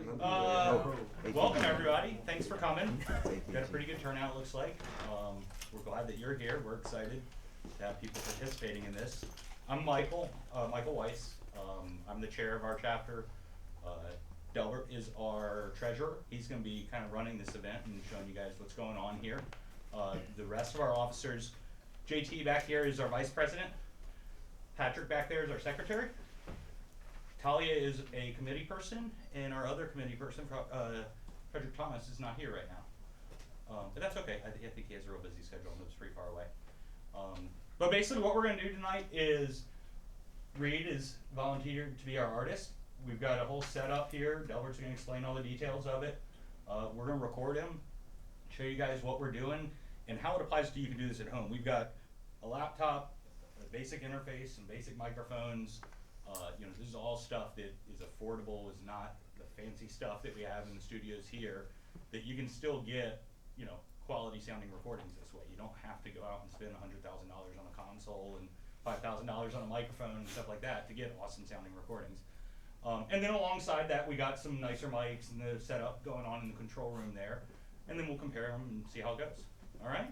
right. Welcome everybody. Thanks for coming. Got a pretty good turnout, looks like. We're glad that you're here. We're excited to have people participating in this. I'm Michael Weiss. I'm the chair of our chapter. Delbert is our treasurer. He's going to be kind of running this event and showing you guys what's going on here. The rest of our officers, JT back here is our vice president. Patrick back there is our secretary. Talia is a committee person, and our other committee person, Frederick Thomas, is not here right now. But that's okay. I think he has a real busy schedule and lives pretty far away. But basically what we're going to do tonight is Reid is volunteered to be our artist. We've got a whole setup here. Delbert's going to explain all the details of it. We're going to record him, show you guys what we're doing, and how it applies to you can do this at home. We've got a laptop, a basic interface, some basic microphones. This is all stuff that is affordable, is not the fancy stuff that we have in the studios here, that you can still get, quality sounding recordings this way. You don't have to go out and spend $100,000 on a console and $5,000 on a microphone and stuff like that to get awesome sounding recordings. And then alongside that, we got some nicer mics and the setup going on in the control room there. And then we'll compare them and see how it goes. All right?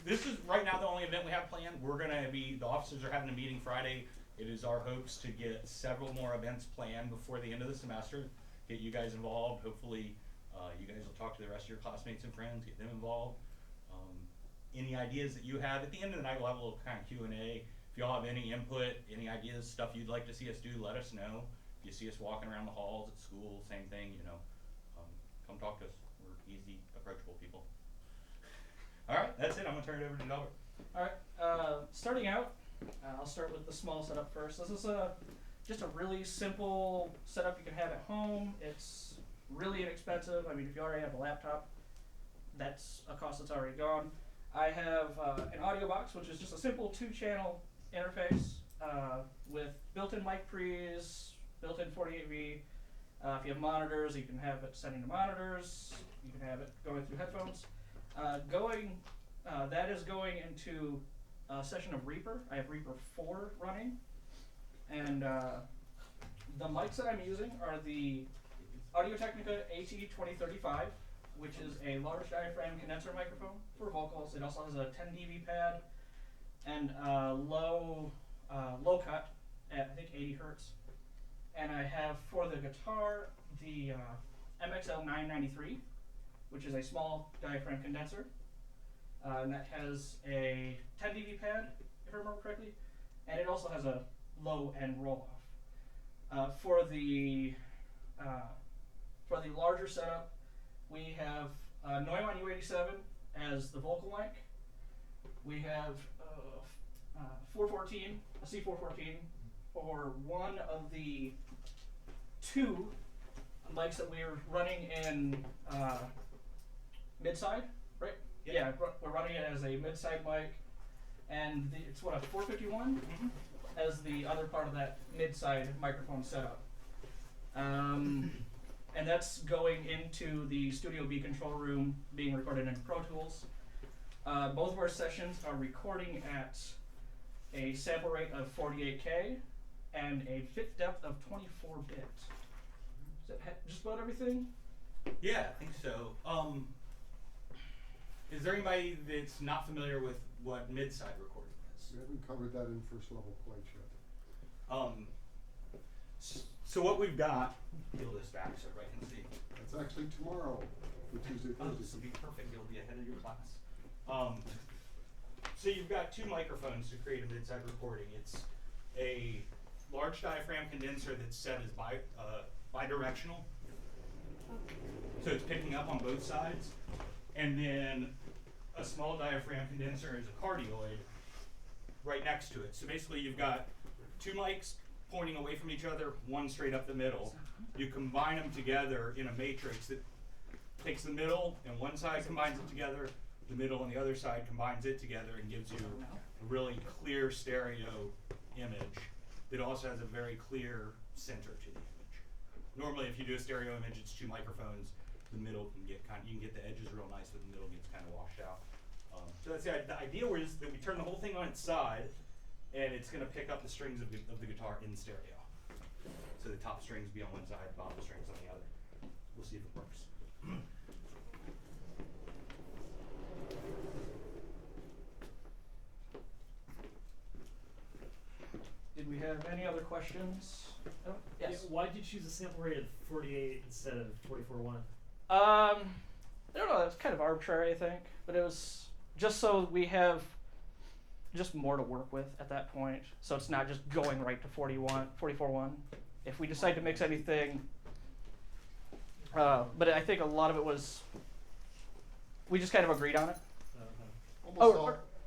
This is right now the only event we have planned. The officers are having a meeting Friday. It is our hopes to get several more events planned before the end of the semester, get you guys involved. Hopefully you guys will talk to the rest of your classmates and friends, get them involved. Any ideas that you have, at the end of the night we'll have a little kind of Q&A. If y'all have any input, any ideas, stuff you'd like to see us do, let us know. If you see us walking around the halls at school, same thing, come talk to us. We're easy, approachable people. All right, that's it. I'm gonna turn it over to Delbert. All right, starting out, I'll start with the small setup first. This is just a really simple setup you can have at home. It's really inexpensive. I mean, if you already have a laptop, that's a cost that's already gone. I have an audio box, which is just a simple 2-channel interface with built-in mic pre's, built-in 48V. If you have monitors, you can have it sending to monitors. You can have it going through headphones. That is going into a session of Reaper. I have Reaper 4 running, and the mics that I'm using are the Audio-Technica AT2035, which is a large diaphragm condenser microphone for vocals. It also has a 10 dB pad and low cut at I think 80 hertz. And I have for the guitar the MXL 993, which is a small diaphragm condenser, and that has a 10 dB pad, if I remember correctly, and it also has a low end roll off. For the larger setup, we have Neumann U87 as the vocal mic. We have a C414 for one of the 2 mics that we're running in mid-side, right? Yeah, we're running it as a mid-side mic, and it's a 451 as the other part of that mid-side microphone setup. And that's going into the Studio B control room, being recorded in Pro Tools. Both of our sessions are recording at a sample rate of 48K and a bit depth of 24 bit. Is that just about everything? Yeah, I think so. Is there anybody that's not familiar with what mid-side recording is? We haven't covered that in first level quite yet. So what we've got, peel this back so everybody can see. That's actually tomorrow, for Tuesday, Thursday. This will be perfect. You'll be ahead of your class. So you've got 2 microphones to create a mid-side recording. It's a large diaphragm condenser that's set as bidirectional. So it's picking up on both sides. And then a small diaphragm condenser is a cardioid right next to it. So basically you've got 2 mics pointing away from each other, one straight up the middle. You combine them together in a matrix that takes the middle and one side combines it together, the middle and the other side combines it together and gives you a really clear stereo image that also has a very clear center to the image. Normally if you do a stereo image, it's 2 microphones. The middle can get you can get the edges real nice, but the middle gets kind of washed out. So that's the idea is that we turn the whole thing on its side, and it's going to pick up the strings of the guitar in stereo. So the top strings be on one side, bottom strings on the other. We'll see if it works. Did we have any other questions? Oh, yes. Yeah, why did you choose a sample rate of 48 instead of 44.1? I don't know, that's kind of arbitrary, I think, but it was just so we have just more to work with at that point, so it's not just going right to 44.1. If we decide to mix anything, but I think a lot of it was, we just kind of agreed on it.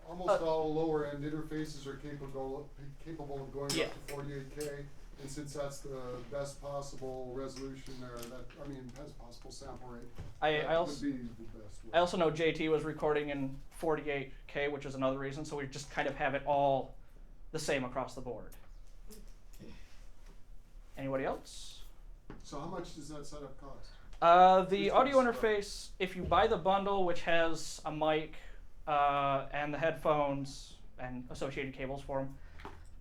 Almost all lower end interfaces are capable of going Yeah. up to 48K, and since that's the best possible resolution or best possible sample rate, I that also would be the best way. I also know JT was recording in 48K, which is another reason, so we just kind of have it all the same across the board. Anybody else? So how much does that setup cost? The Just audio for the interface, if you buy the bundle, which has a mic and the headphones and associated cables for them,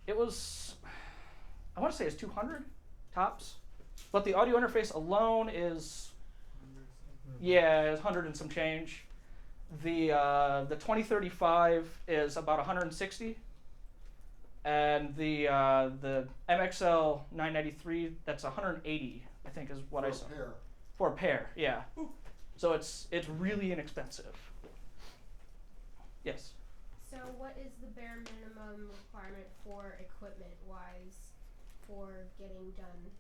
it was, I want to say it's 200 tops, but the audio interface alone is, yeah, it's 100 and some change. The 2035 is about 160, and the MXL 993, that's 180, I think is what I saw. Pair. For a pair, yeah. So it's really inexpensive. Yes. So what is the bare minimum requirement for equipment-wise for getting done?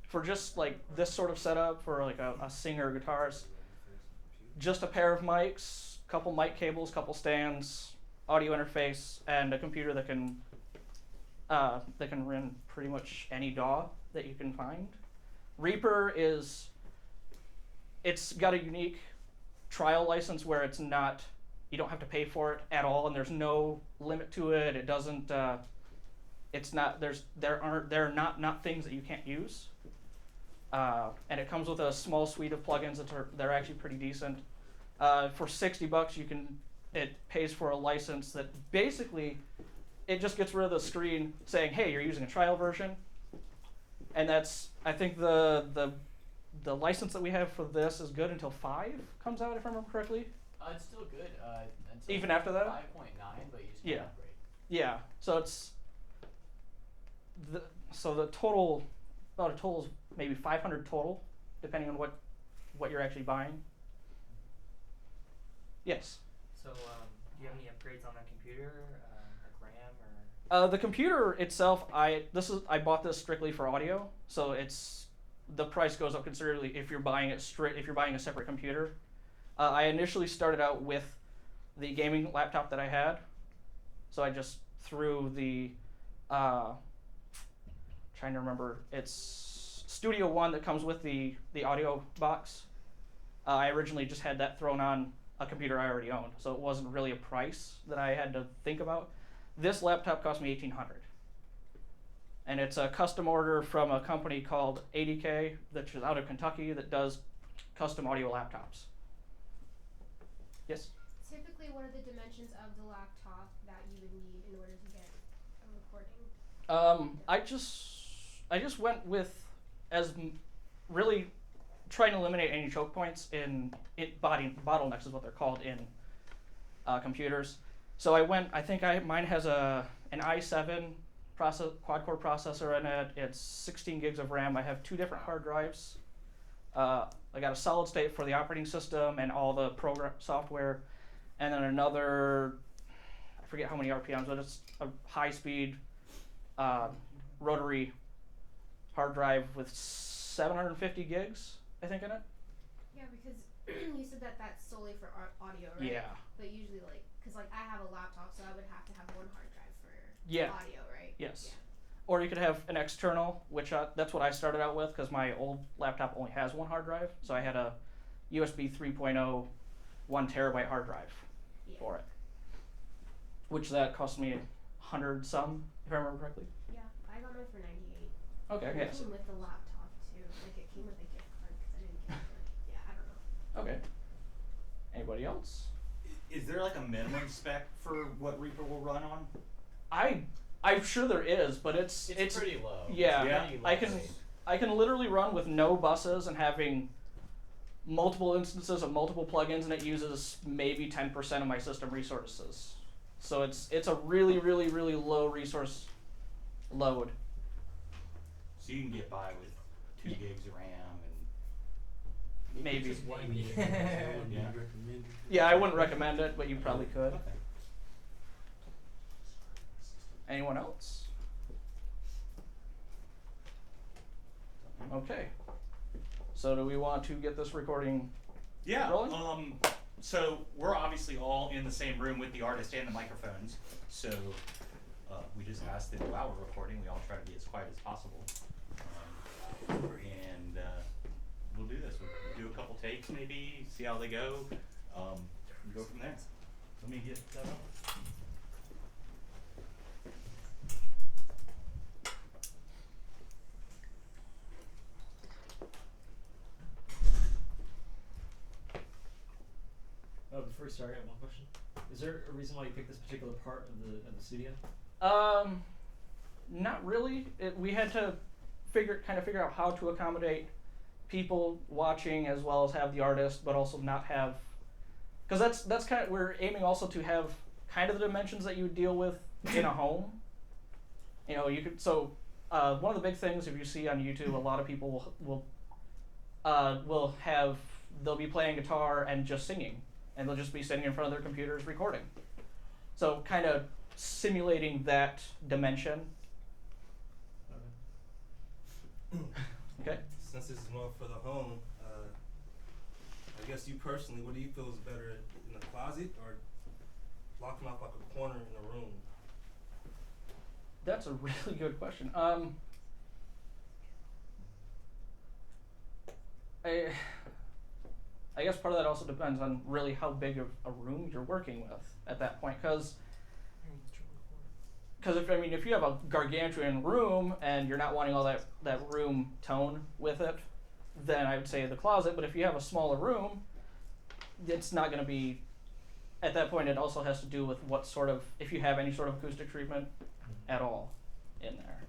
For just like this sort of setup for like a singer or guitarist, just a pair of mics, couple mic cables, couple stands, audio interface, and a computer that can run pretty much any DAW that you can find. Reaper it's got a unique trial license where it's not, you don't have to pay for it at all, and there's no limit to it. It doesn't, it's not, there are not things that you can't use. And it comes with a small suite of plugins they're actually pretty decent. For $60, it pays for a license that basically, it just gets rid of the screen saying, hey, you're using a trial version. And that's, I think the license that we have for this is good until 5 comes out, if I remember correctly. It's still good. Until Even after that? 5.9, but you just Yeah. can't upgrade. Yeah, so it's the total, about a total is maybe 500 total, depending on what you're actually buying. Yes. So, do you have any upgrades on that computer, like RAM or? The computer itself, I bought this strictly for audio, so the price goes up considerably if you're buying a separate computer. I initially started out with the gaming laptop that I had, so I just threw the trying to remember, it's Studio One that comes with the audio box. I originally just had that thrown on a computer I already owned, so it wasn't really a price that I had to think about. This laptop cost me $1,800, and it's a custom order from a company called 80K that's out of Kentucky that does custom audio laptops. Yes? Typically, what are the dimensions of the laptop that you would need in order to get a recording? I just went with really trying to eliminate any choke points bottlenecks is what they're called in computers. So mine has an i7 quad-core processor in it. It's 16 gigs of RAM. I have 2 different hard drives. I got a solid state for the operating system and all the program software, and then another, I forget how many RPMs, but it's a high-speed rotary hard drive with 750 gigs, I think, in it. Yeah, because you said that that's solely for audio, right? Yeah. But usually, because I have a laptop, so I would have to have one hard drive for Yeah. audio, right? Yes. Yeah. Or you could have an external, which that's what I started out with because my old laptop only has 1 hard drive. So I had a USB 3.0 1 terabyte hard drive for it, which that cost me $100 some, if I remember correctly. Yeah, I got mine for 98. Okay. It Yes. came with the laptop too. Like it came with a gift card because I didn't get it. Yeah, I don't know. Okay. Anybody else? Is there like a minimum spec for what Reaper will run on? I'm sure there is, but it's It's pretty low. Yeah, Yeah. Pretty I can. lightweight. I can literally run with no buses and having multiple instances of multiple plugins, and it uses maybe 10% of my system resources. So it's a really, really, really low resource load. So you can get by with 2 Ye- gigs of RAM Maybe. Just one Yeah. Yeah, I wouldn't recommend it, but you probably could. Okay. Anyone else? Okay. So do we want to get this recording Yeah. rolling? So we're obviously all in the same room with the artist and the microphones. So we just asked that while we're recording, we all try to be as quiet as possible. And we'll do this. We'll do a couple takes, maybe see how they go. And go from there. Let me get that up. Before we start, I have one question. Is there a reason why you picked this particular part of the studio? Not really. We had to figure out how to accommodate people watching as well as have the artist, but also not have, because that's kind of, we're aiming also to have kind of the dimensions that you would deal with in a home. You know, you could, so one of the big things, if you see on YouTube, a lot of people will have, they'll be playing guitar and just singing, and they'll just be sitting in front of their computers recording. So kind of simulating that dimension. Okay. Since this is more for the home, I guess you personally, what do you feel is better, in the closet or blocking off like a corner in the room? That's a really good question. I guess part of that also depends on really how big of a room you're working with at that point, because if you have a gargantuan room and you're not wanting all that room tone with it, then I would say the closet. But if you have a smaller room, it's not going to be, at that point it also has to do with what sort of, if you have any sort of acoustic treatment at all in there.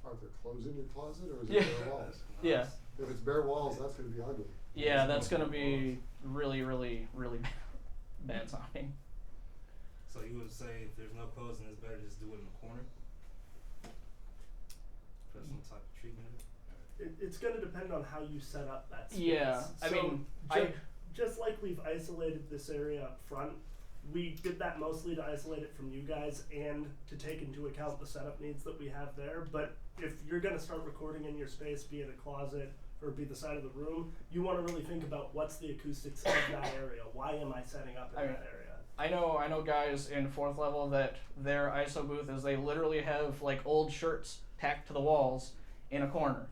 Are there clothes in your closet, or is Yeah. it bare walls? Yeah. If it's bare walls, that's gonna be ugly. Yeah, that's going to be really, really, really bad sounding. So you would say if there's no clothes, then it's better just do it in the corner? For some type of treatment? It's going to depend on how you set up that space. Yeah, I mean, just like we've isolated this area up front, we did that mostly to isolate it from you guys and to take into account the setup needs that we have there. But if you're going to start recording in your space, be it a closet or be the side of the room, you want to really think about what's the acoustics of that area. Why am I setting up in that area? I know guys in 4th level that their ISO booth is they literally have like old shirts tacked to the walls in a corner,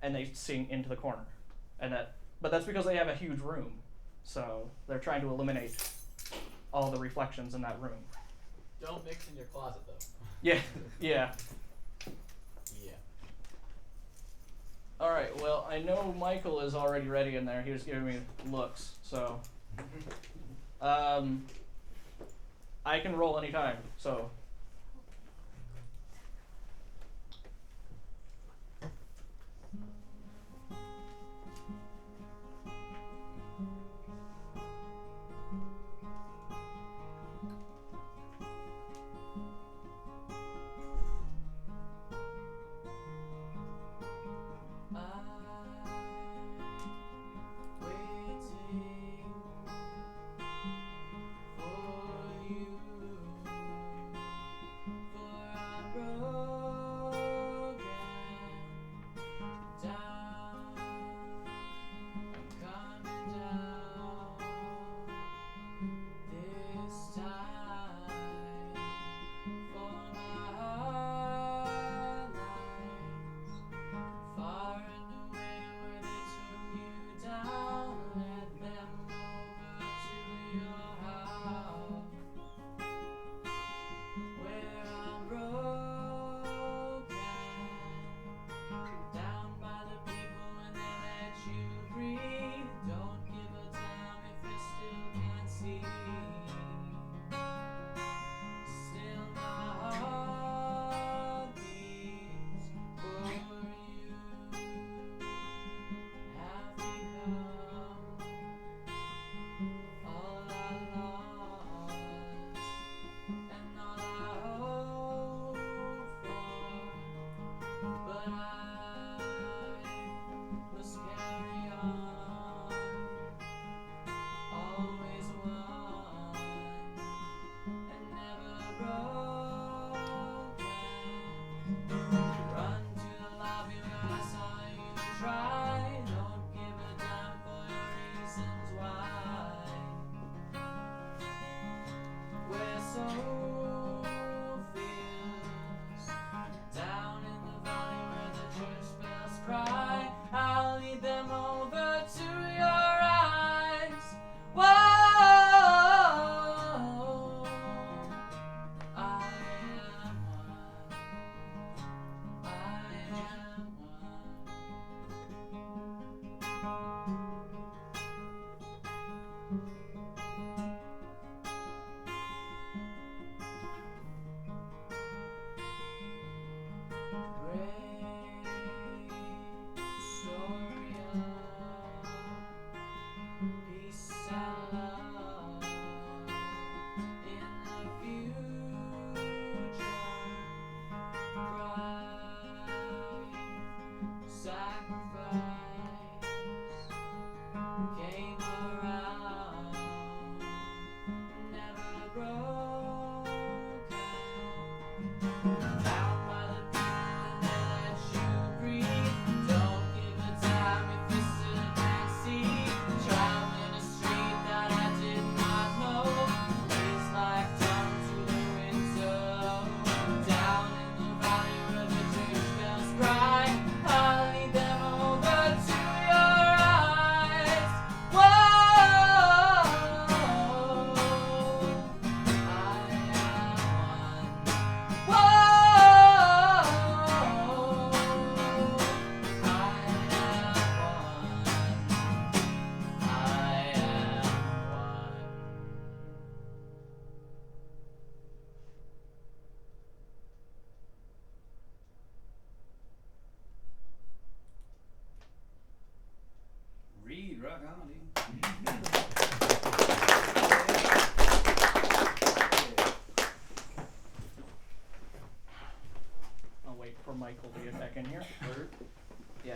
and they sing into the corner, but that's because they have a huge room, so they're trying to eliminate all the reflections in that room. Don't mix in your closet though. Yeah. Yeah. All right. Well, I know Michael is already ready in there. He was giving me looks, so. I can roll anytime, so.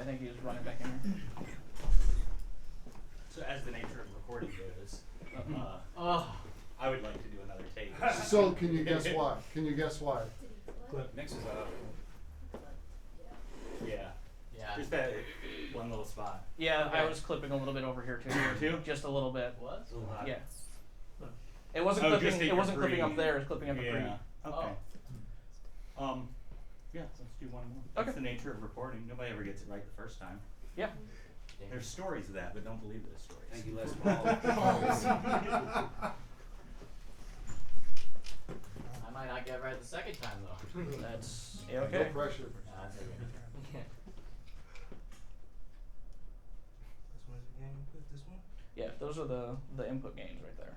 I think he was running back in here. So as the nature of recording goes, Oh. I would like to do another take. So can you guess why? Can you guess why? Did he flip? Mixes up. Yeah. Yeah. Just that one little spot. Yeah, I Okay. was clipping a little bit over here too. Here too? Just a little bit. What? It's a little hot. Yeah. It wasn't Oh, just clipping. hit It your wasn't clipping pre. up there. It was clipping up the pre. Yeah. Okay. Oh. Yeah, let's do one more. Okay. That's the nature of recording. Nobody ever gets it right the first time. Yeah. There's stories of that, but don't believe those stories. Thank you, Les Paul. I might not get it right the second time though. That's No okay. pressure. Nah, that's okay. This one's the game you put, this one? Yeah, those are the input gains right there.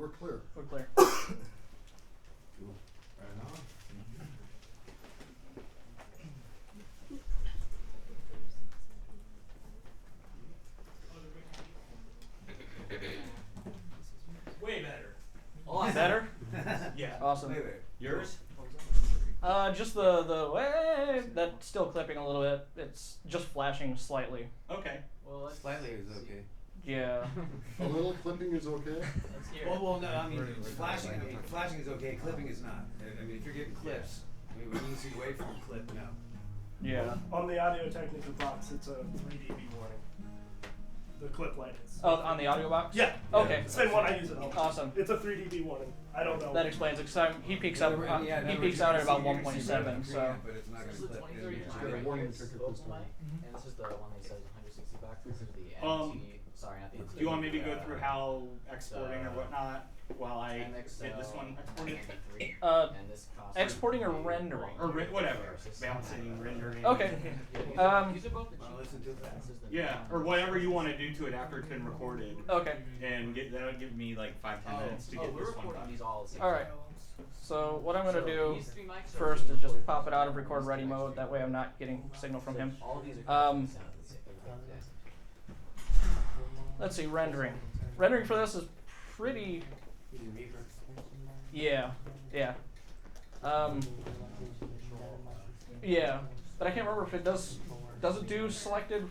we're clear. We're clear. Way better. Better? Yeah. Awesome. Yours? Just the way that's still clipping a little bit. It's just flashing slightly. Okay. Well, let's Slightly is okay. Yeah. A little clipping is okay? let's hear it. Well, no, I mean, flashing is okay, clipping is not. I mean, if you're getting clips, I mean, when you see away from a clip, no. Yeah. On the Audio Technica box, it's a 3 dB warning. The clip light is. Oh, on the audio box? Yeah. Okay. Same one I use at home. Awesome. It's a 3 dB warning. I don't know. That explains it. Cause he peaks out. He peaks out at about 1.7. So. But it's not This is gonna the clip. 2035 Yeah, right warning here, ticket vocal this time. mic, and this is the one that says 160 bucks. This is the Um, NT. Sorry, not the NT. Do you want me to go through how exporting or whatnot while I MXL get this one exported? 93, Uh, and this costs exporting or rendering? Or whatever. Bouncing, rendering. Okay. These are both the Wanna listen cheapest. to that? This is the Yeah, or whatever you want to do to it after it's been recorded. Okay. And that would give me like 5-10 minutes to get we're this one recording done. these all at the same All right. time. So what I'm gonna So do these 3 mics are first being is just recorded pop for it out of the record ready next mode. That way I'm not getting signal from So him. all of these are Um, sound at the same time. Let's see, rendering. Rendering for this is pretty. Yeah. Yeah. Yeah. But I can't remember if it does. Does it do selected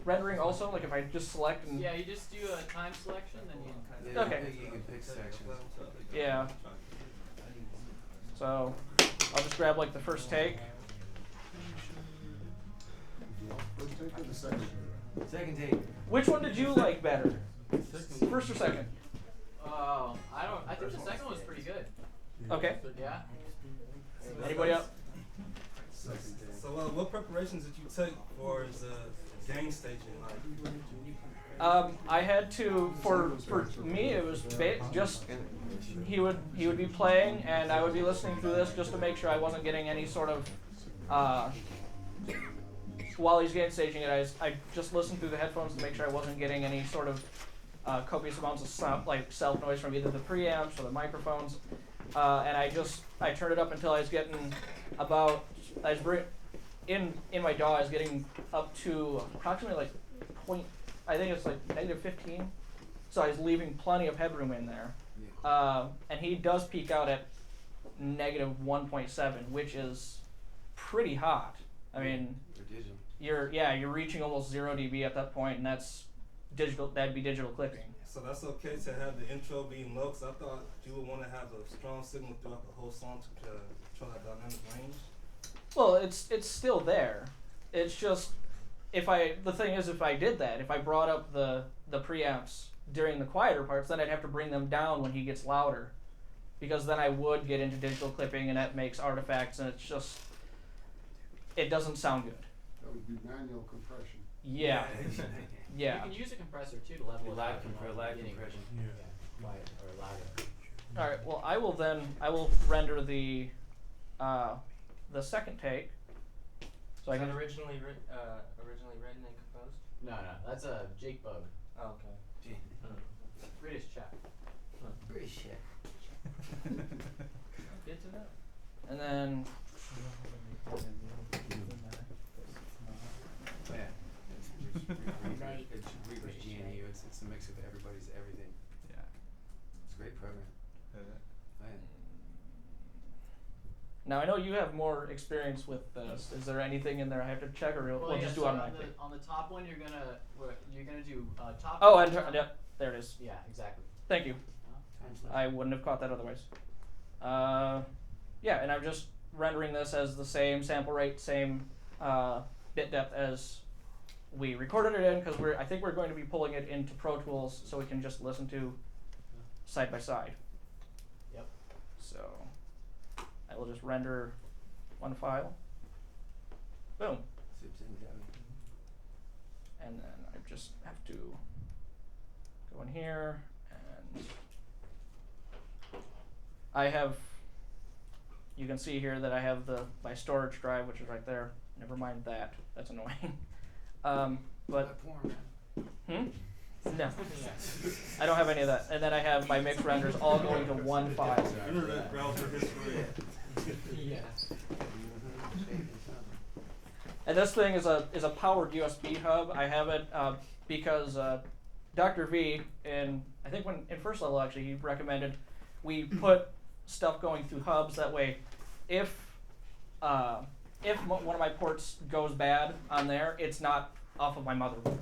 rendering also? Like if I just select and. Yeah, you just do a time selection, then you kind of. Yeah, Okay. you can pick sections. Yeah. So I'll just grab like the first take. First take or the second? Second take. Which one did you like better? First or second? Oh, I think the second one was pretty good. Okay. Yeah. Anybody else? Second take. So, what preparations did you take for the gain staging? Like, I had to for me it was just he would be playing and I would be listening through this just to make sure I wasn't getting any sort of while he's gain staging it I just listened through the headphones to make sure I wasn't getting any sort of copious amounts of sound, like self noise from either the preamps or the microphones, and I turned it up until I was getting about in my DAW I was getting up to approximately like I think it's like -15, so I was leaving plenty of headroom in there, and he does peak out at -1.7, which is pretty hot. I mean, you're reaching almost 0 dB at that point, and that's digital. That'd be digital clipping. so that's okay to have the intro being low, because I thought you would want to have a strong signal throughout the whole song to control that dynamic range. Well, it's still there. It's just if I did that, if I brought up the preamps during the quieter parts, then I'd have to bring them down when he gets louder, because then I would get into digital clipping, and that makes artifacts, and it doesn't sound good. That would be manual compression. Yeah. Yeah. You can use a compressor too to level it Live out. compression. Yeah. Quiet or louder. All right. Well, I will render the second take. So I Was can. that originally written and composed? No, that's a Jake Bug. Oh, okay. British chap. British shit. Good to know. And then. Oh, yeah. It's Reaper's GNU. It's a mix of everybody's everything. Yeah. It's a great program. Oh, yeah. Now I know you have more experience with this. Is there anything in there I have to check, or we'll yeah, just do so automatically? on the top one, you're gonna do top. Oh, and and yep, there it is. Yeah, exactly. Thank you. Time's left. I wouldn't have caught that otherwise. Yeah, and I'm just rendering this as the same sample rate, same bit depth as we recorded it in, because I think we're going to be pulling it into Pro Tools so we can just listen to side by side. Yep. So I will just render one file. Boom. Zips in, Gabby. And then I just have to go in here and I have, you can see here that I have my storage drive, which is right there. Never mind that, that's annoying. But That porn, man. No, I don't have any of that. And then I have my mixed renders all going to one file. Internet browser history. Yeah. And this thing is a powered USB hub. I have it because Dr. V, I think in first level actually, he recommended we put stuff going through hubs. That way, if one of my ports goes bad on there, it's not off of my motherboard.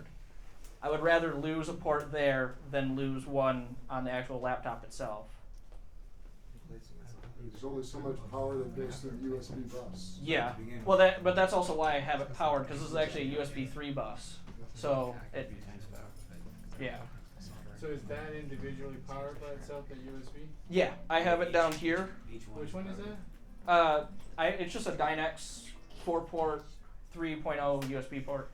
I would rather lose a port there than lose one on the actual laptop itself. There's only so much power that goes through the USB bus. Yeah. Well, but that's also why I have it powered, because this is actually a USB 3 bus. So it. Yeah. So is that individually powered by itself, the USB? Yeah, I have it down here. Which one is that? It's just a Dynex 4-port 3.0 USB port.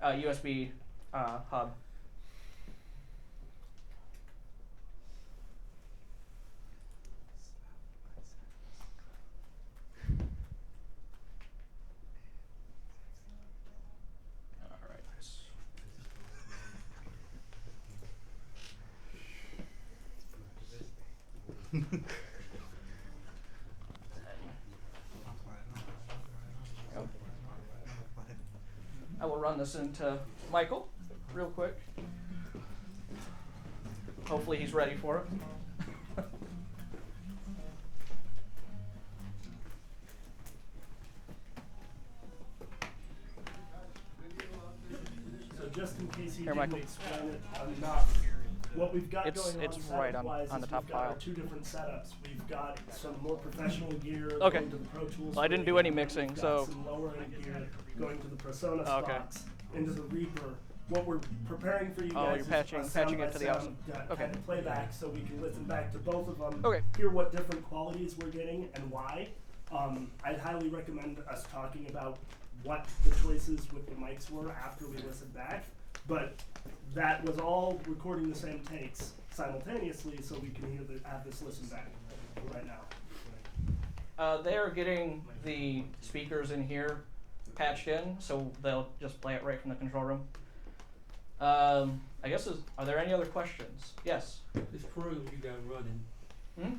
USB hub. I will run this into Michael real quick. Hopefully he's ready for it. So just in case he Here, didn't Michael. explain it enough, what we've got It's going on right setup-wise on the is top we've got our file. two different setups. We've got some more professional gear Okay. going to the Pro Tools. Well, I didn't do any mixing, We've so- got some lower end gear going to the Persona Okay. stocks, into the Reaper. What we're preparing for you Oh, guys you're is patching- a patching it to the sound by sound, Okay. kind of playback, so we can listen back to both of them, Okay. hear what different qualities we're getting and why. I'd highly recommend us talking about what the choices with the mics were after we listened back, but that was all recording the same takes simultaneously, so we can have this listen back right now. They are getting the speakers in here patched in, so they'll just play it right from the control room. I guess, are there any other questions? Yes? This program you got running, Hmm?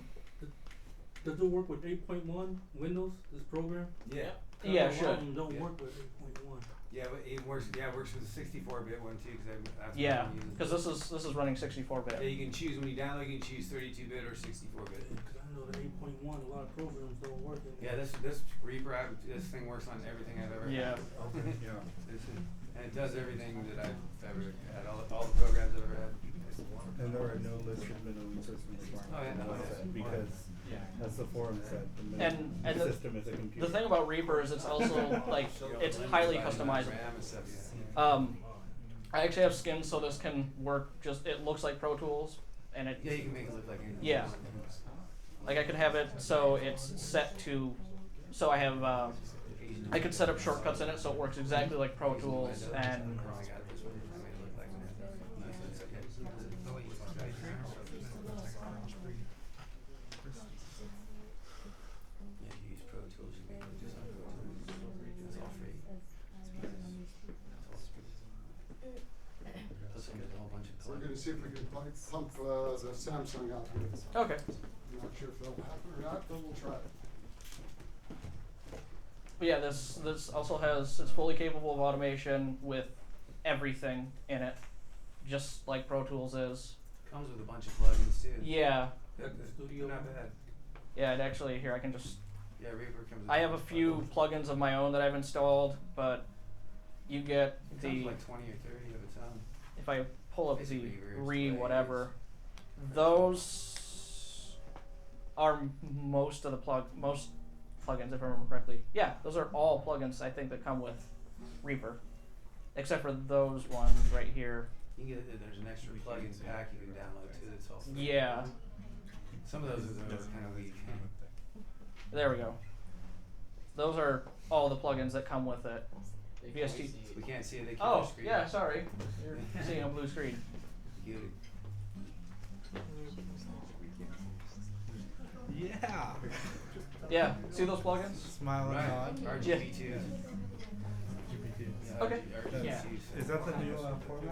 does it work with 8.1 Windows, this program? Yeah. Yeah, A lot of sure. them don't Yeah. work with 8.1. Yeah, but it works. Yeah, it works with the 64-bit one too, because that's what Yeah, I'm using. because this is running 64-bit. Yeah, you can choose when you download. You can choose 32-bit or 64-bit. Because I know the 8.1, a lot of programs don't work in Yeah, this Reaper, this thing works on everything I've ever Yeah. had. Yeah. And it does everything that I've ever had. All the programs I've ever had. And there are no listed minimum system requirements Oh, yeah, on no, the yeah. website because, as the forum said, the And minimum the- system is a computer. The thing about Reaper is it's also like it's highly customizable. RAM and stuff, yeah. I actually have skins so this can work. It looks like Pro Tools, and it Yeah, you can make it look like anything. Yeah. Like I could have it so it's set to, so I have I could set up shortcuts in it so it works exactly like Pro Tools and. Yeah, if you use Pro Tools, you can put this on Pro Tools. It's all free. Plus, there's a whole bunch of We're gonna see if we can pump the Samsung out here. Okay. I'm not sure if that'll happen or not, but we'll try it. But yeah, this also it's fully capable of automation with everything in it, just like Pro Tools is. Comes with a bunch of plugins too. Yeah. The studio, not bad. Yeah, it actually here I can just. Yeah, Reaper comes with I have a few plugins of my own that I've installed, but you get It the comes with like 20 or 30 of its own. if I pull up the Basically reverse whatever, layers. those are most of the most plugins if I remember correctly. Yeah, those are all plugins I think that come with Reaper, except for those ones right here. You can get there's an extra plugins pack you can download too. That's all. free. Yeah, Some of those are kind of weak. there we go. Those are all the plugins that come with it. VST. We can't see it. They keep Oh, the screen. yeah, sorry. You're seeing a blue screen. Cute. Yeah. Yeah, see those plugins? Smile and Right. nod. RGB2. GPT. Yeah, Okay. Yeah. Is that the new format for it?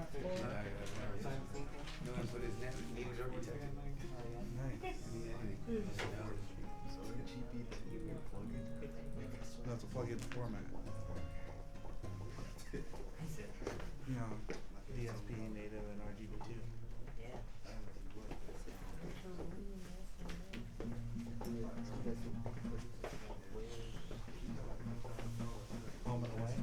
No one put his name as architect. No, it's a plug-in format. You know, DSP, native, and RGB2. Yeah. Home and away.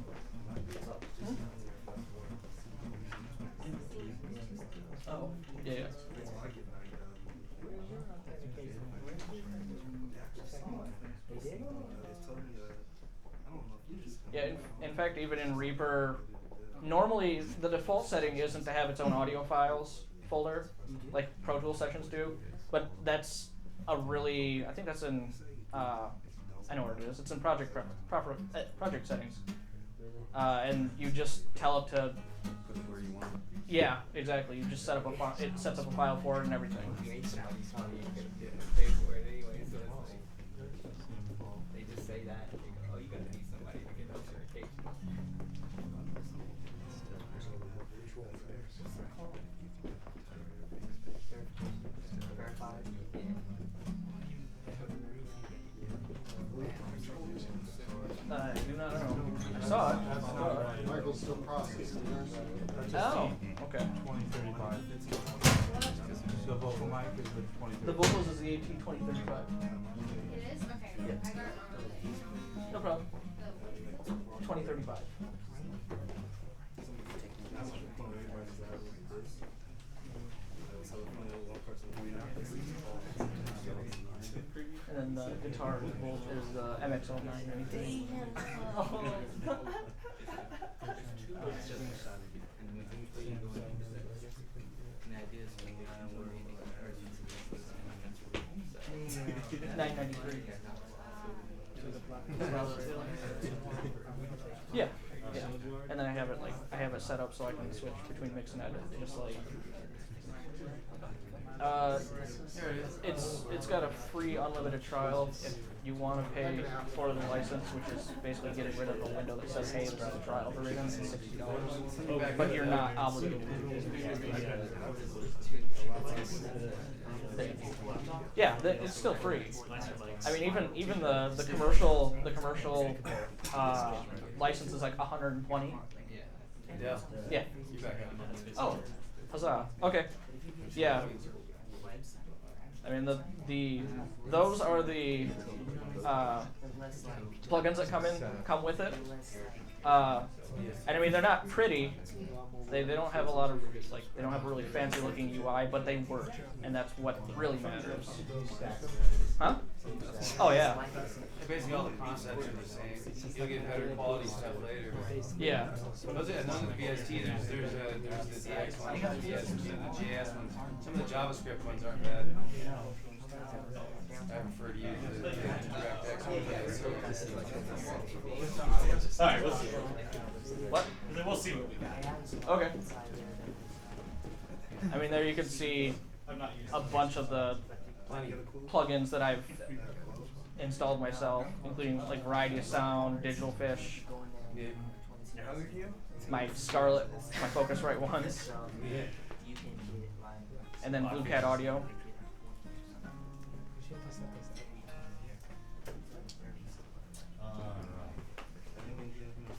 Oh, yeah, yeah. Yeah, in fact, even in Reaper, normally the default setting isn't to have its own audio files folder, like Pro Tools sections do, but that's a really, I think that's in, I know where it is, it's in project project settings. And you just tell it to, Put it where you want. yeah, exactly, you just set up a file, it sets up a file for it and everything. They just say that. They go, oh, you gotta be somebody to get that certification. Verified. I do not know. I saw it. Michael's still processing yours. Oh, okay. 2035. The vocal mic is the 2035. The vocals is the AT2035. It is? Okay. I got it wrong. No problem. What is it? 2035. And then the guitar volt is the MXL 993. Yeah, yeah. And then I have it set up so I can switch between mix and edit, just like. It's got a free unlimited trial if you want to pay for the license, which is basically getting rid of the window that says, hey, there's a trial version, it's $60. But you're not obligated to. Yeah, it's still free. I mean, even the commercial license is like 120. Yeah. Yeah. You back up. Oh, huzzah. Okay. Yeah. I mean those are the plugins that come with it. And I mean they're not pretty. They don't have a lot of they don't have a really fancy looking UI, but they work, and that's what really matters. Huh? Oh yeah. Basically all the concepts are the same. You'll get better quality stuff later. Yeah. Those are none of the BST. There's the DX ones, the BS, the JS ones. Some of the JavaScript ones aren't bad. I prefer to use the DirectX ones. Alright, we'll see. What? We'll see what we got. Okay. I mean, there you can see a bunch of the plugins that I've installed myself, including like Variety of Sound, Digital Fish, my Scarlett, my Focusrite ones, and then Blue Cat Audio.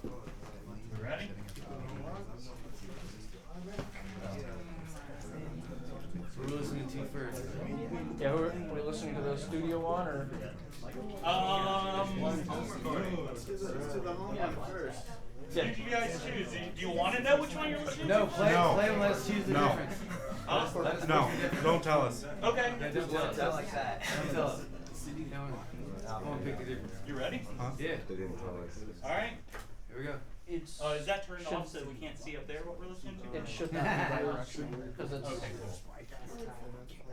You ready? We're listening to first. Yeah, who are we listening to the studio one or? Let's do the home one first. Yeah. You guys choose. Do you want to know which one you're listening No, to? play and let's choose the difference. No, don't tell us. Okay. Yeah, don't tell us. like that. Don't tell us. I won't pick the difference. You ready? Huh? Yeah. Alright. Here we go. It's. Is that turned off so we can't see up there what we're listening to? It should not be bidirectional because it's.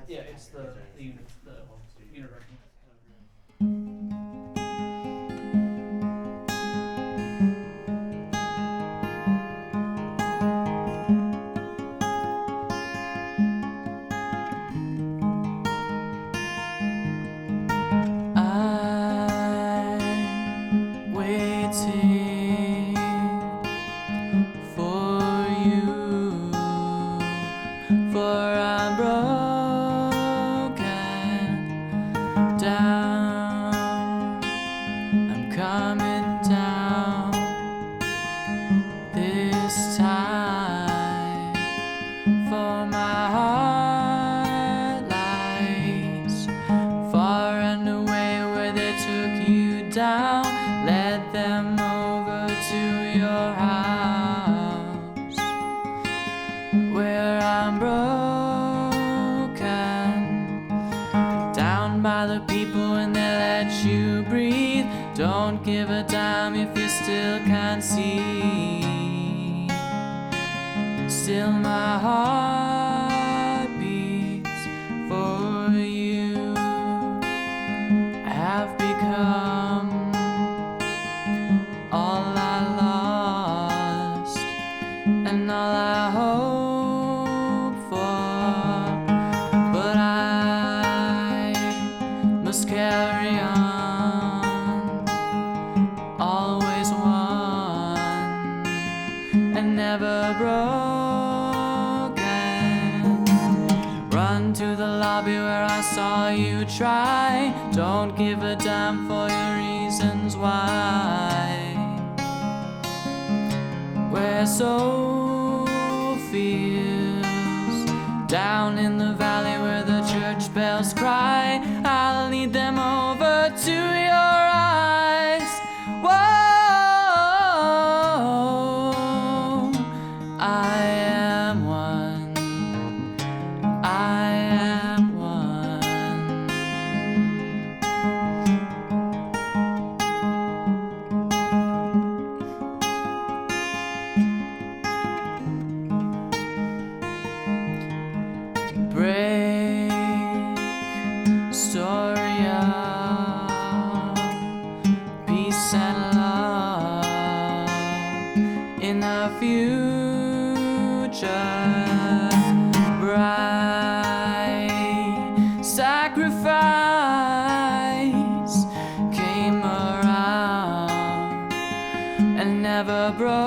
Yeah, it's the unidirectional. I'm waiting let you breathe. Don't give a damn if you still can't see. Still my heart beats for you. I have become all I lost and all I hope for, but I must carry on, always one and never broken. Run to the lobby where I saw you try. Don't give a damn for your reasons why. Where soul feels down in the valley where the church bells cry, I'll lead them over to your eyes. Whoa, I am one. I am one. Break story of peace and love in the future. Bright sacrifice came around and never broken.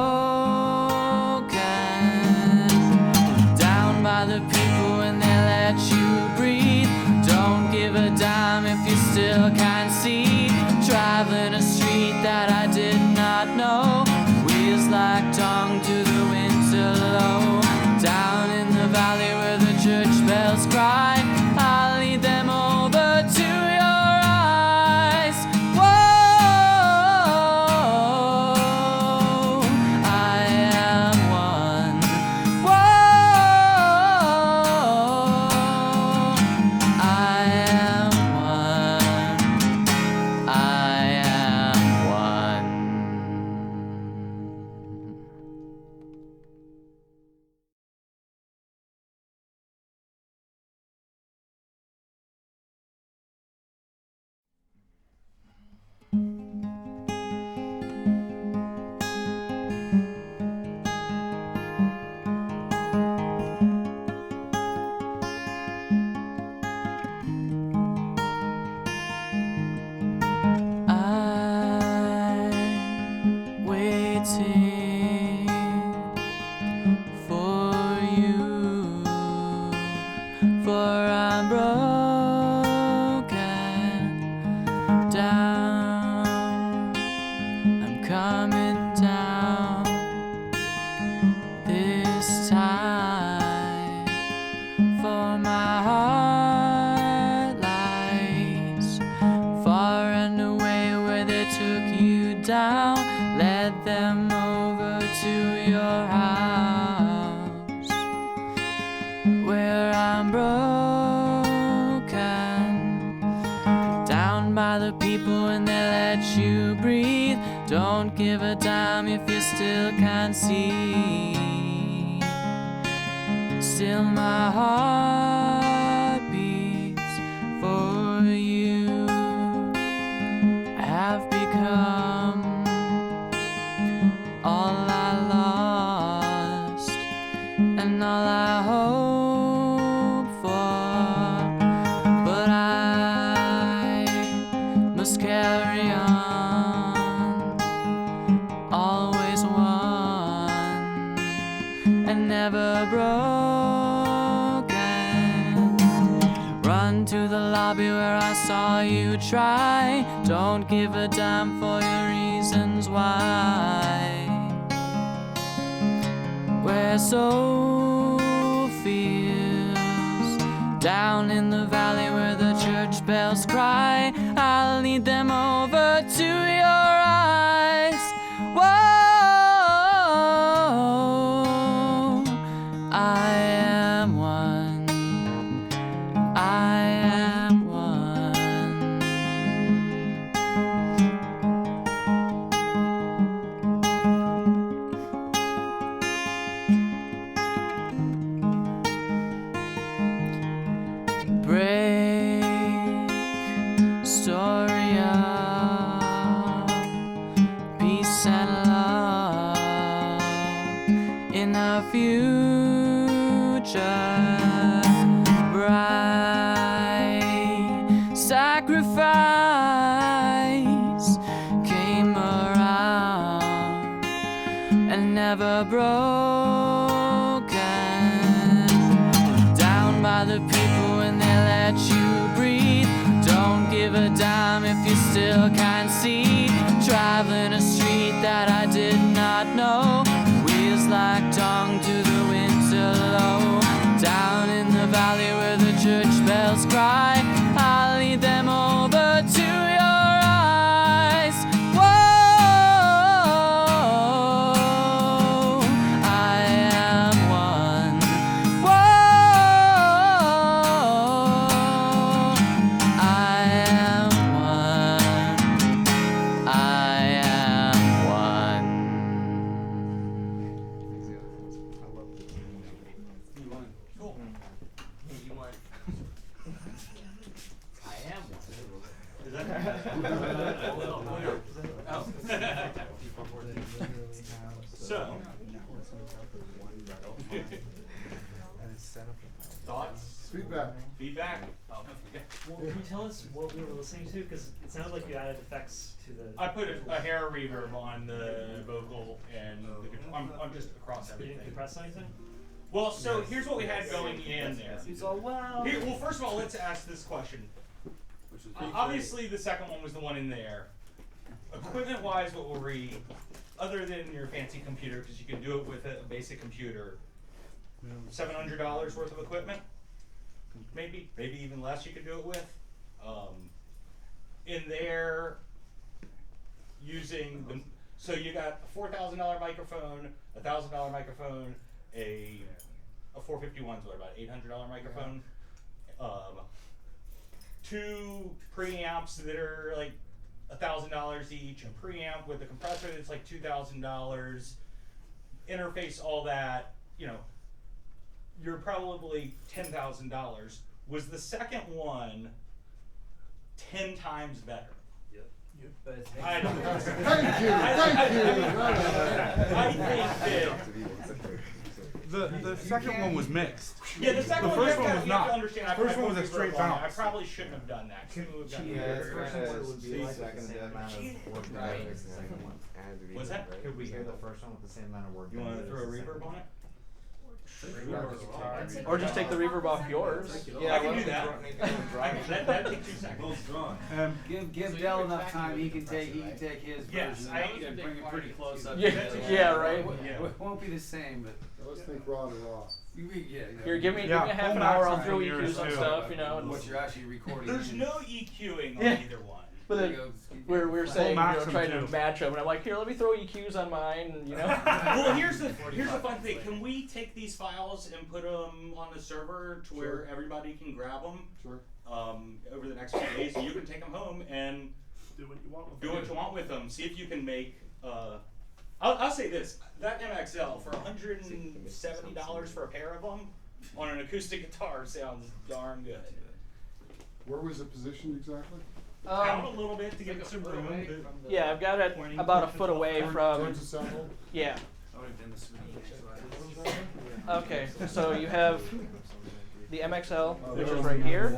Down by the people when they let you breathe. Don't give a damn if you still can't see. Traveling a street that I did not know. Wheels like tongue to the winter low. Down in the valley where the church bells cry, I'll lead them over to your eyes. Whoa, I am one. Whoa, I am one. I am one. I'm waiting for you, for I'm broken down. I'm coming down this time, for my heart lies far and away where they took you down. Led them over to your house where I'm broken. Down by the people when they let you breathe. Don't give a damn if you still can't see. Still my heart beats for you. I have become all I lost and all I hope for, but I must carry on, always one and never broken. Run to the lobby where I saw you try. Don't give a damn for your reasons why. Where soul feels down in the valley where the church bells cry, I'll lead them over to your eyes. Whoa, I am one. I am one. my future bright. Sacrifice came around and never broken. Down by the people when they let you breathe. Don't give a dime if you still can't see. Traveling a street that I did not know. Wheels like tongue to the winter low. Down in the valley where the church bells cry, I'll lead them over to your eyes. Whoa, I am one. Whoa, I am one. I am one. Cool. You want? I am one. Is that? Oh. So. Thoughts? Feedback. Feedback? Oh, Well, can you tell us what we were listening to? Because it sounded like you added effects to the. I put a hair reverb on the vocal and the guitar. I'm just across You didn't everything. compress anything? Well, so here's what we had going in there. He's all wow. Well, first of all, let's ask this question. Obviously, the second one was the one in there. Equipment-wise, what will we, other than your fancy computer, because you can do it with a basic computer, $700 worth of equipment? Maybe even less you could do it with. In there, using the, so you got a $4,000 microphone, a $1,000 microphone, a 451's what, about $800 microphone, two preamps that are like $1,000 each, a preamp with a compressor that's like $2,000, interface, all that, you know, you're probably $10,000. Was the second one 10 times better? But it's I don't know. Thank you, I think that The second one was mixed. yeah, the second The one, first you one have was to not. understand. I First put one was a reverb straight on it. I bounce. probably shouldn't have done that. Shouldn't have done Yeah, that. the first one would be like second the amount of work that Right. makes the second one. What's that? Could we hear the first one with the same amount of work? You want to throw a reverb on it? Or just take the reverb off yours. Yeah, I can do that. That'd take 2 seconds. Give Del enough time. He can take his Yes, version I- and bring it pretty close up. Yeah, to yeah, right. It won't be the same, but Let's think raw to raw. Here, give me Yeah, give me half full an hour. I'll max throw on yours EQs on too. stuff, you know. And what you're actually recording. There's in. no EQing on Yeah. either one. But then we're saying, you know, maximum trying to too. match them, and I'm like, here, let me throw EQs on mine, and, you know. Well, here's the fun thing. Can we take these files and put them on the server to where everybody can grab them? Sure. Over the next few days, and you can take them home and Do what you want with do them. what you want with them. See if you can make. I'll say this: that MXL for $170 for a pair of them on an acoustic guitar sounds darn good. Where was it positioned exactly? Down a little bit to give it some room. but- Yeah, I've got it about a foot away from. Towards the sample? Yeah. Okay, so you have the MXL, which is right here.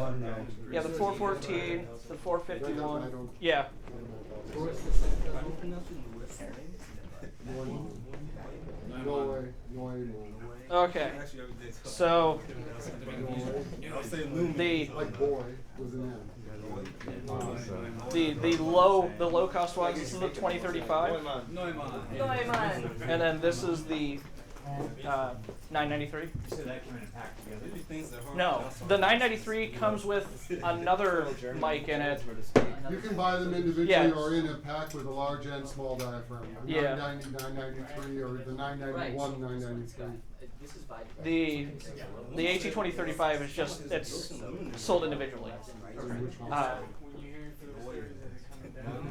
Yeah, the 414, the 451. Yeah. Go away. Go away. Okay. So the Like boy with an N. the low cost ones. This is the 2035. And then this is the 993. So that came in a pack together. No, the 993 comes with another mic in it. You can buy them individually Yeah. or in a pack with a large and small diaphragm. The Yeah. 990, 993 or the 991, 993. The AT 2035 is just it's sold individually.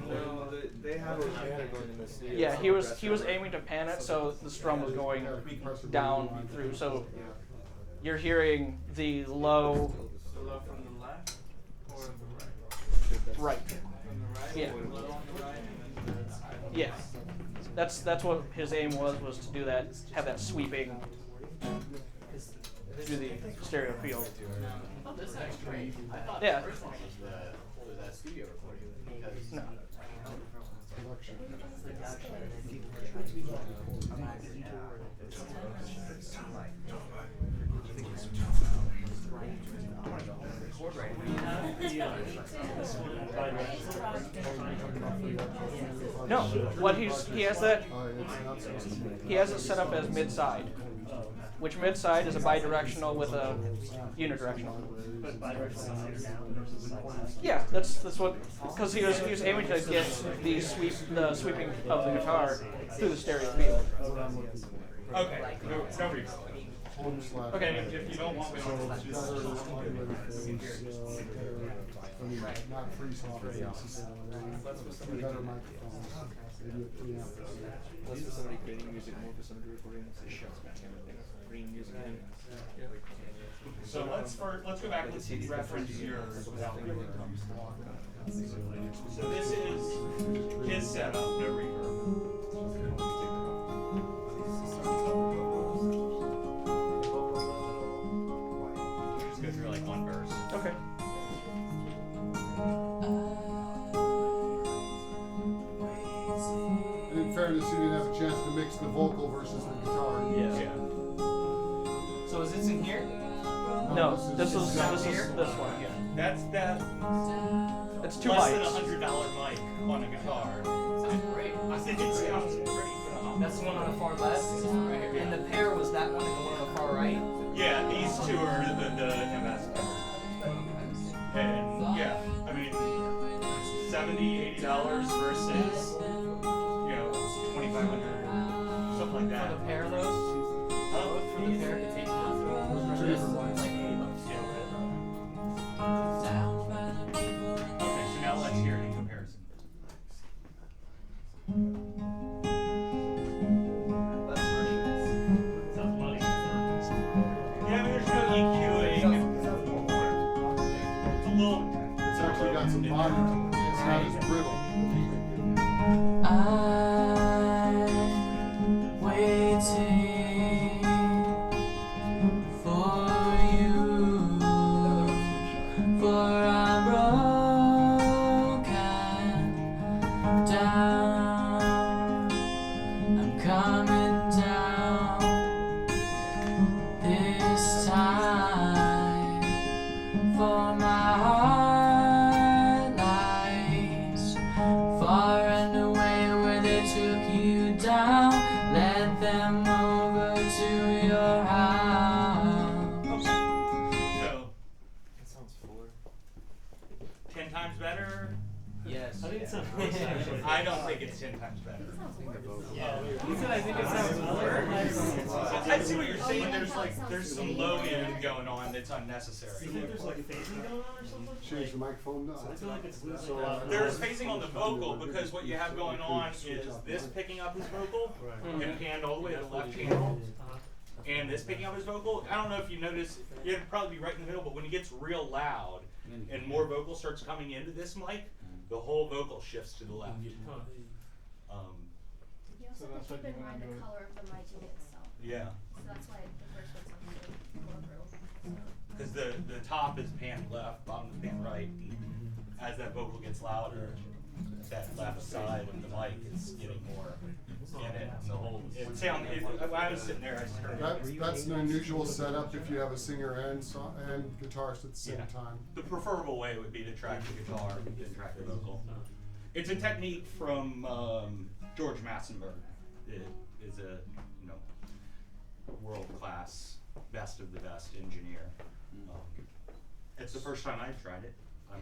No, they have a pan going in this. Yeah, he was aiming to pan it, so the strum was going down through. So you're hearing the low. The low from the left or the right? Right. From the right. Yeah. Low on the right and then Yeah. that's what his aim was to do that, have that sweeping through the stereo field. Oh, this sounds great. I thought Yeah. the first one was the studio recording because No. No, what he has it set up as mid-side, which mid-side is a bidirectional with a unidirectional. Yeah, that's what, because he was aiming to get the sweeping of the guitar through the stereo field. Okay, no reason. Okay, if you don't want me to not free software. Better microphones. Maybe a preamp. Less for somebody creating music, more for somebody recording bringing music in. So let's go back. Let's reference yours without reverb. So this is his setup, no reverb. We'll just go through like one verse. Okay. And in fairness, you didn't have a chance to mix the vocal versus the guitar. Yeah. So is this in here? No, this is this one. Yeah. That's that. It's 2 less than mics. $100 mic on a guitar. Sounds great. I think it sounds pretty phenomenal. That's the one on the far left, and the pair was that one and the one on the far right. Yeah, these two are the MS pairs. And yeah, I mean, $70, $80 versus, $2,500, something like that. For the pair of those? Oh, for the pair to take one. Two different ones. Okay, so now let's hear it in comparison. Yeah, but there's no EQing. It's a little. It's actually got some body to it. It's not as brittle. I'm waiting for you, for I'm broken down. I'm coming down this time, for my heart lies far and away where they took you down. Let them over to your house. So, That sounds fuller. 10 times better? Yes. I think it sounds worse actually. I don't think it's 10 times better. He said I think it sounds worse. I see what you're saying. There's some low end going on that's unnecessary. You think there's like phasing going on or something? Change the microphone down. I feel like it's losing a lot. There's phasing on the vocal because what you have going on is this picking up his vocal and panned all the way to the left channel, and this picking up his vocal. I don't know if you notice, it'd probably be right in the middle, but when it gets real loud and more vocal starts coming into this mic, the whole vocal shifts to the left. You also have to keep in mind the color of the miking itself. Yeah, So that's why the first one's on more room. because the top is panned left, bottom is panned right. As that vocal gets louder, that left side of the mic is getting more in it. And the whole when I was sitting there, I heard That's an unusual setup if you have a singer and guitarist at the same time. The preferable way would be to track the guitar and track the vocal. It's a technique from George Massenburg. It is a world-class, best of the best engineer. It's the first time I've tried it. I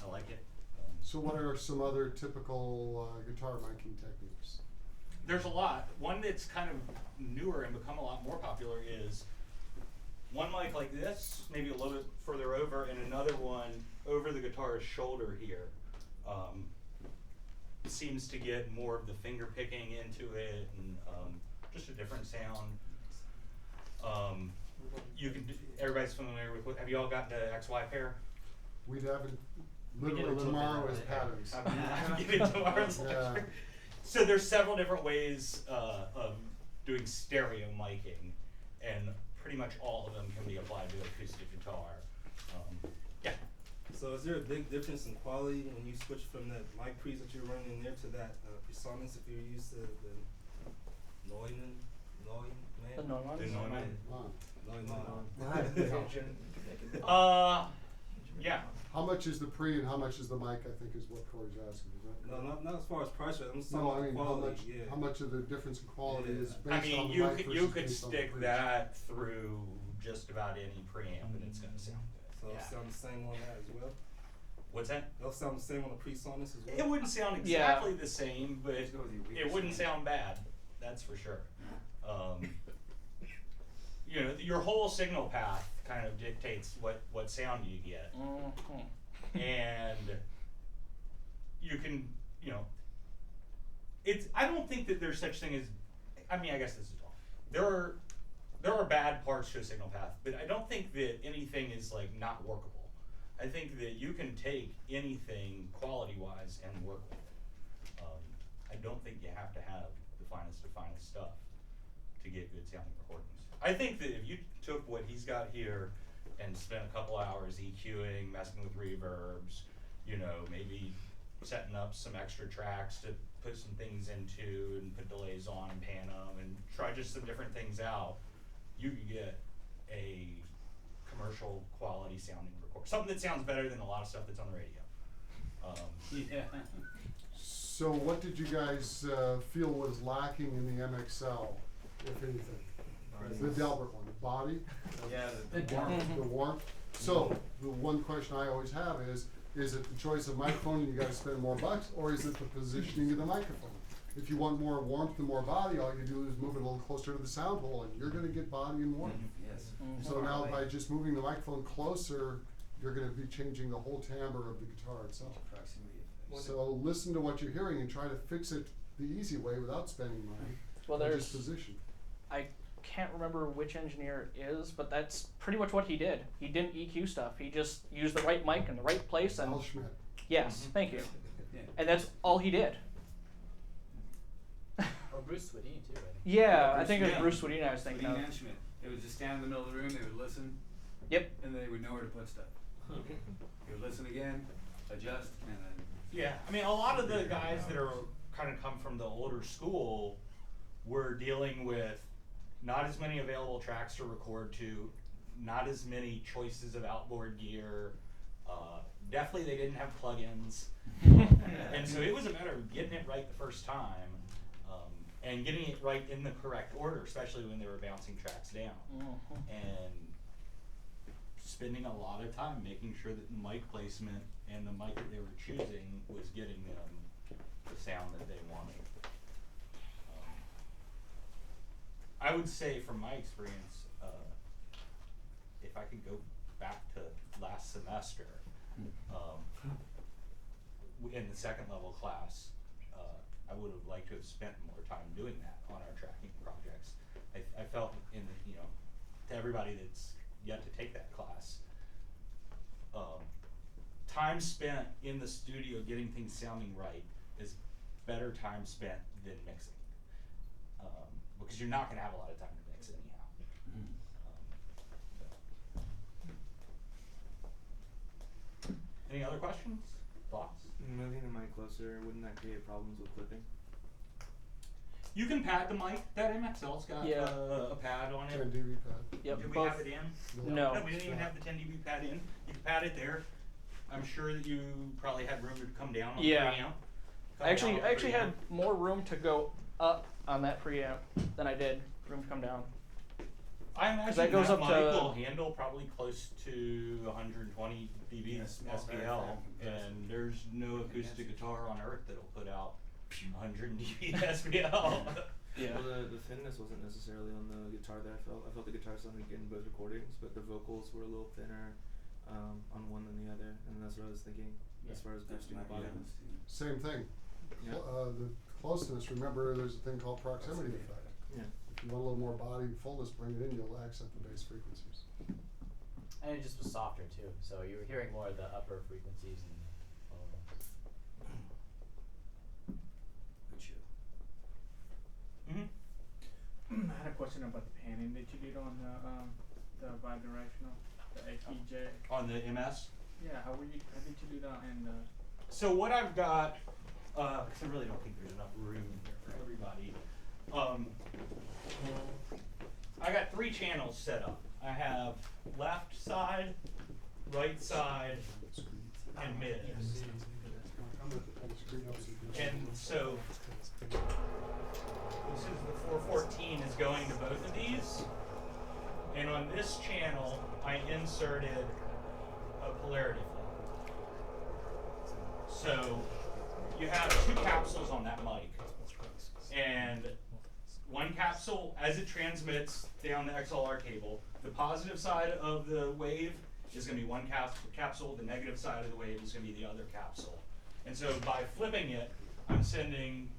like it. So what are some other typical guitar miking techniques? There's a lot. One that's kind of newer and become a lot more popular is one mic like this, maybe a little bit further over, and another one over the guitarist's shoulder here. Seems to get more of the finger picking into it, and just a different sound. Everybody's familiar with. Have you all gotten to XY pair? We haven't. Literally tomorrow is patterns. I'm getting tomorrow's lecture. So there's several different ways of doing stereo miking, and pretty much all of them can be applied to acoustic guitar. Yeah. So is there a big difference in quality when you switch from that mic pre's that you're running in there to that PreSonus if you're used to the Neumann? The Neumann? The Neumann. Yeah. How much is the pre and how much is the mic, I think is what Corey's asking, is that No, correct? not as far as price, I'm just talking No, I about mean, quality, yeah. how much of the difference in quality is based I on mean, the you mic could versus based on the stick pre? that through just about any preamp and it's gonna sound So good. it'll sound the same on that as well? What's that? It'll sound the same on the PreSonus as well? It wouldn't sound exactly the same, but it wouldn't sound bad. That's for sure. You know, your whole signal path kind of dictates what sound you get. And you can, you know, I don't think that there's such thing as, I mean, I guess this is wrong. There are bad parts to a signal path, but I don't think that anything is like not workable. I think that you can take anything quality-wise and work with it. I don't think you have to have the finest of finest stuff to get good sounding recordings. I think that if you took what he's got here and spent a couple hours EQing, messing with reverbs, you know, maybe setting up some extra tracks to put some things into and put delays on and pan them and try just some different things out, you could get a commercial quality sounding record. Something that sounds better than a lot of stuff that's on the radio. Yeah. So what did you guys feel was lacking in the MXL, if anything? The Delbert one, the body? Yeah, the warmth. The warmth. So the one question I always have is it the choice of microphone and you gotta spend more bucks, or is it the positioning of the microphone? If you want more warmth and more body, all you do is move it a little closer to the sound hole and you're gonna get body and warmth. Yes. So now by just moving the microphone closer, you're gonna be changing the whole timbre of the guitar itself. So listen to what you're hearing and try to fix it the easy way without spending money. Well, or there's just position. I can't remember which engineer it is, but that's pretty much what he did. He didn't EQ stuff. He just used the right mic in the right place and Al Schmidt. yes, thank you. Yeah. And that's all he did. Or Bruce Swedien too, I think. Yeah, I think it was Bruce Swedien I was thinking Swedien of. and Schmidt. They would just stand in the middle of the room, they would listen. Yep. And they would know where to put stuff. They would listen again, adjust, and then. Yeah, I mean, a lot of the guys that are kind of come from the older school were dealing with not as many available tracks to record to, not as many choices of outboard gear. Definitely they didn't have plugins. And so it was a matter of getting it right the first time, and getting it right in the correct order, especially when they were bouncing tracks down. And spending a lot of time making sure that the mic placement and the mic that they were choosing was getting them the sound that they wanted. I would say from my experience, if I could go back to last semester, in the second level class, I would have liked to have spent more time doing that on our tracking projects. I felt in the, you know, to everybody that's yet to take that class, time spent in the studio getting things sounding right is better time spent than mixing. Because you're not gonna have a lot of time to mix anyhow. Any other questions? Thoughts? Moving the mic closer, wouldn't that create problems with clipping? You can pad the mic. That MXL's got a pad on it. 10 dB pad. Yep. Did we both. have it in? No. No, we didn't even have the 10 dB pad in. You can pad it there. I'm sure that you probably had room to come down on the preamp. I actually had more room to go up on that preamp than I did room to come down. I imagine that goes up mic to will handle probably close to 120 dB SPL, and there's no acoustic guitar on earth that'll put out 100 dB SPL. Yeah. Well, the thinness wasn't necessarily on the guitar that I felt. I felt the guitar sounded good in both recordings, but the vocals were a little thinner on one than the other, and that's what I was thinking as far as boosting the body. Same thing. Yeah. The closeness, remember there's a thing called proximity effect. Yeah. If you want a little more body fullness, bring it in, you'll accent the bass frequencies. And it just was softer too, so you were hearing more of the upper frequencies and Good show. question about the panning that you did on the bidirectional, the APJ. On the MS? Yeah, how did you do that in the? So what I've got, because I really don't think there's enough room here for everybody. I got 3 channels set up. I have left side, right side, and mid. And so this is the 414 is going to both of these. And on this channel, I inserted a polarity flip. So you have 2 capsules on that mic. And one capsule, as it transmits down the XLR cable, the positive side of the wave is going to be one capsule, the negative side of the wave is going to be the other capsule. And so by flipping it, I'm sending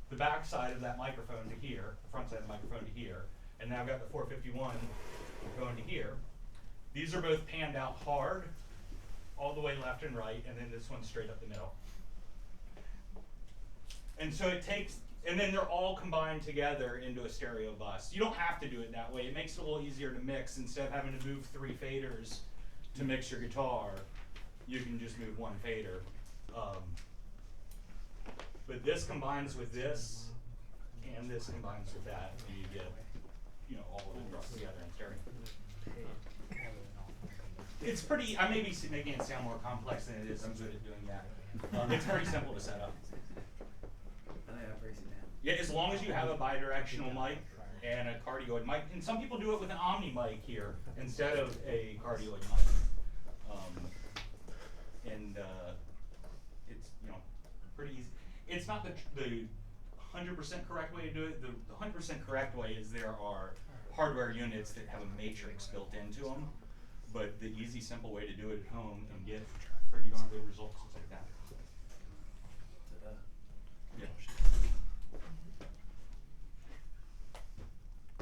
the back side of that microphone to here, the front side of the microphone to here, and now I've got the 451 going to here. These are both panned out hard, all the way left and right, and then this one's straight up the middle. And so it takes, and then they're all combined together into a stereo bus. You don't have to do it that way. It makes it a little easier to mix. Instead of having to move 3 faders to mix your guitar, you can just move 1 fader. But this combines with this, and this combines with that, and you get, all of it brought together in stereo. It's pretty, I may be making it sound more complex than it is. I'm good at doing that. It's pretty simple to set up. Yeah, as long as you have a bidirectional mic and a cardioid mic, and some people do it with an omni mic here instead of a cardioid mic. It's pretty easy. It's not the 100% correct way to do it. The 100% correct way is there are hardware units that have a matrix built into them, but the easy, simple way to do it at home and get pretty darn good results is like that. Yeah.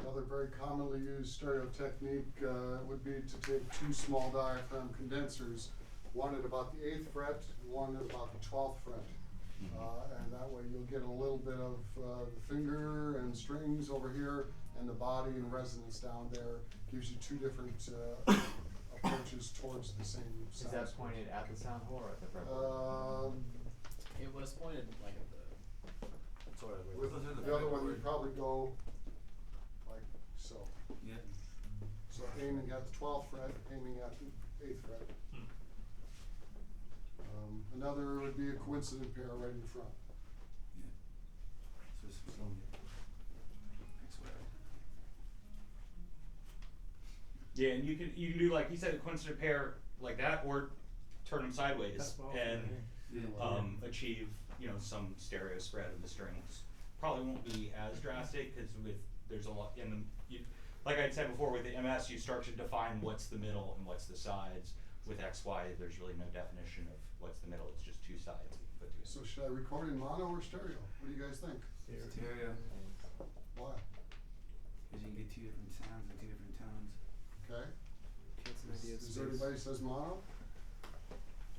Another very commonly used stereo technique would be to take 2 small diaphragm condensers, one at about the 8th fret, one at about the 12th fret. And that way you'll get a little bit of the finger and strings over here, and the body and resonance down there. Gives you 2 different approaches towards the same sound. Is that pointed at the sound hole or at the fretboard? It was pointed like at the sort of. With the other one, you'd probably go like so. Yeah. So aiming at the 12th fret, aiming at the 8th fret. Another would be a coincident pair right in front. Yeah. So it's slowly. Yeah, and you can do, like he said, a coincident pair like that, or turn them sideways and achieve some stereo spread of the strings. Probably won't be as drastic because there's a lot in the like I said before, with the MS you start to define what's the middle and what's the sides. With XY there's really no definition of what's the middle. It's just 2 sides that you put together. So should I record in mono or stereo? What do you guys think? Stereo. Why? Because you can get 2 different sounds and 2 different tones. Okay. Is there Space. anybody that says mono?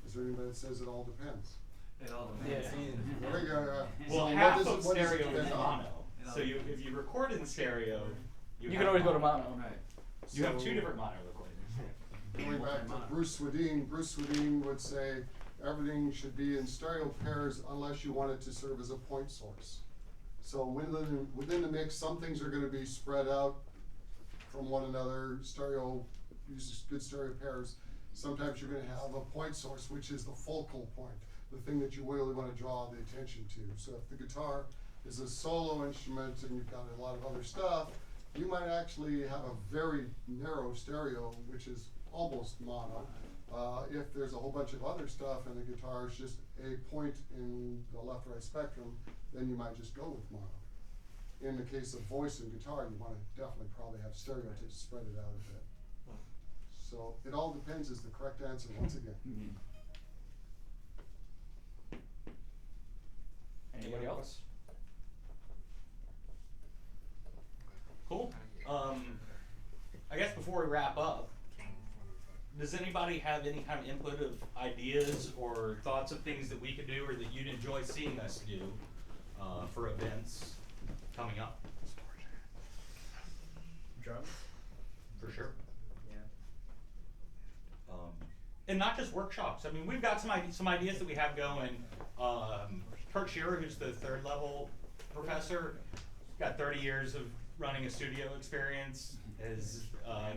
Is there anybody that says it all depends? It all depends. There we go. Well, So half what of does it stereo is depend on? mono. So if you record in stereo, you can always go to mono. Right. You have So- 2 different mono recordings. Going back to Bruce Swedien would say everything should be in stereo pairs unless you want it to serve as a point source. So within the mix, some things are going to be spread out from one another. Stereo uses good stereo pairs. Sometimes you're going to have a point source, which is the focal point, the thing that you really want to draw the attention to. So if the guitar is a solo instrument and you've got a lot of other stuff, you might actually have a very narrow stereo, which is almost mono. If there's a whole bunch of other stuff and the guitar is just a point in the left-right spectrum, then you might just go with mono. In the case of voice and guitar, you want to definitely probably have stereo to spread it out a bit. So it all depends is the correct answer once again. Anybody else? Cool. I guess before we wrap up, does anybody have any kind of input of ideas or thoughts of things that we could do or that you'd enjoy seeing us do for events coming up? drums. For sure. Yeah. And not just workshops. I mean, we've got some ideas that we have going. Kurt Shearer, who's the 3rd level professor, got 30 years of running a studio experience, has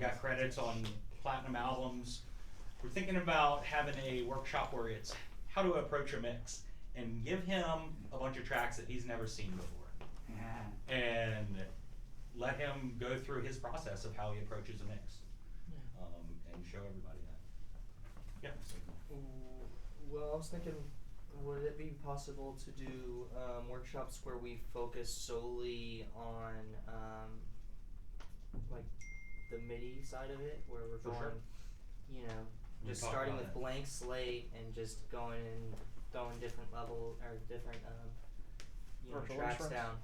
got credits on platinum albums. We're thinking about having a workshop where it's how to approach a mix and give him a bunch of tracks that he's never seen before. And let him go through his process of how he approaches a mix. And show everybody that. Yeah. Well, I was thinking, would it be possible to do workshops where we focus solely on like the MIDI side of it, where we're For going, sure. you know, We just talked starting about with that. blank slate and just going and throwing different level or different you know, Virtual tracks instruments? down.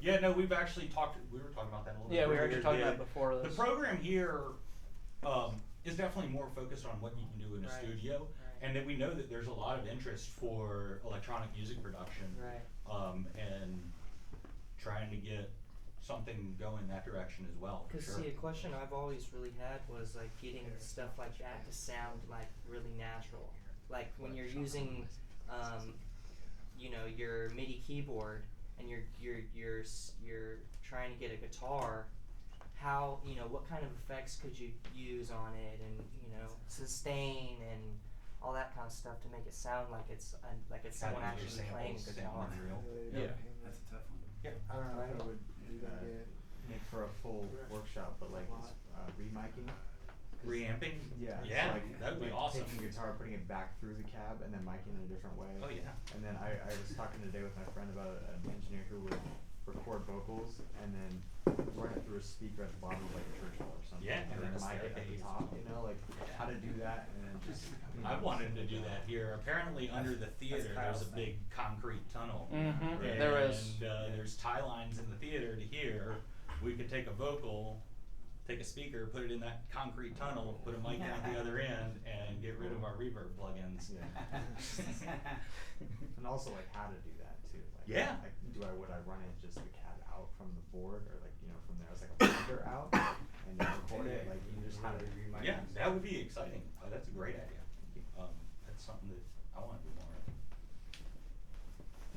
Yeah, no, we've actually talked. We were talking about that a little bit. Yeah, we were earlier. actually talking The- about it before this. The program here is definitely more focused on what you can do in a Right. studio, Right. and that we know that there's a lot of interest for electronic music production, Right. and trying to get something going that direction as well. For Because sure. see, a question I've always really had was like getting stuff like that to sound like really natural. Like when you're using, you know, your MIDI keyboard and you're trying to get a guitar, how, you know, what kind of effects could you use on it, and you know, sustain and all that kind of stuff to make it sound like it's someone Kinda use actually playing a samples, guitar. sound real. Yeah. That's a tough one. Yeah. I don't know if it would make for a full workshop, but like remicing. Reamping? Yeah. Yeah, so like, that would be like awesome. Taking the guitar, putting it back through the cab, and then micing in a different way. Oh, yeah. And then I was talking today with my friend about an engineer who would record vocals and then run it through a speaker at the bottom of like a church hall or something. Yeah, and then that's mic it at the staircase. top. You know, like how to do that, and then just. You know, I wanted to do that here. Apparently, under the theater, there's a Kyle's big concrete tunnel. Mhm. And There is. There's tie lines in the theater to here. We could take a vocal, take a speaker, put it in that concrete tunnel, put a mic down at the other end, and get rid of our reverb plugins. Yeah. And also like how to do that too. Like, Yeah. Like would I run it just the cab out from the board, or like, you know, from there as like a filter out and then record it, like you just how to remind. Yeah, that would be exciting. Oh, that's a great idea. That's something that I want to do more of.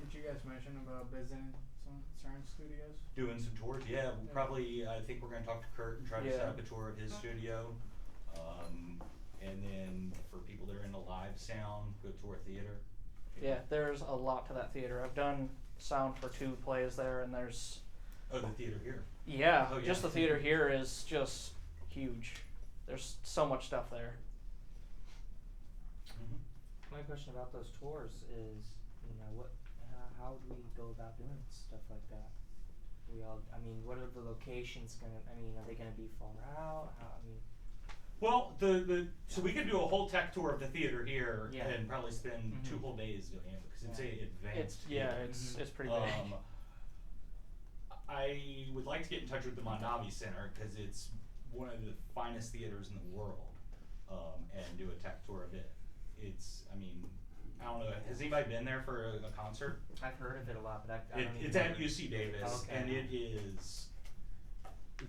Did you guys mention about visiting some certain studios? Doing some tours, yeah. We'll probably, I think we're going to talk to Kurt and try to set Yeah. up a tour of his studio. And then for people that are into live sound, go tour theater. Yeah, there's a lot to that theater. I've done sound for 2 plays there, and there's Oh, the theater here. yeah, Oh, yeah. just the theater here is just huge. There's so much stuff there. Mm-hmm. My question about those tours is, you know, how do we go about doing stuff like that? I mean, what are the locations are they gonna be far out? Well, so we could do a whole tech tour of the theater here Yeah. and probably spend Mhm. 2 whole days doing it because it's a advanced. It's pretty big. I would like to get in touch with the Mondavi Center because it's one of the finest theaters in the world, and do a tech tour of it. I don't know. Has anybody been there for a concert? I've heard of it a lot, but I don't It's even at know. UC Davis, Okay. and it's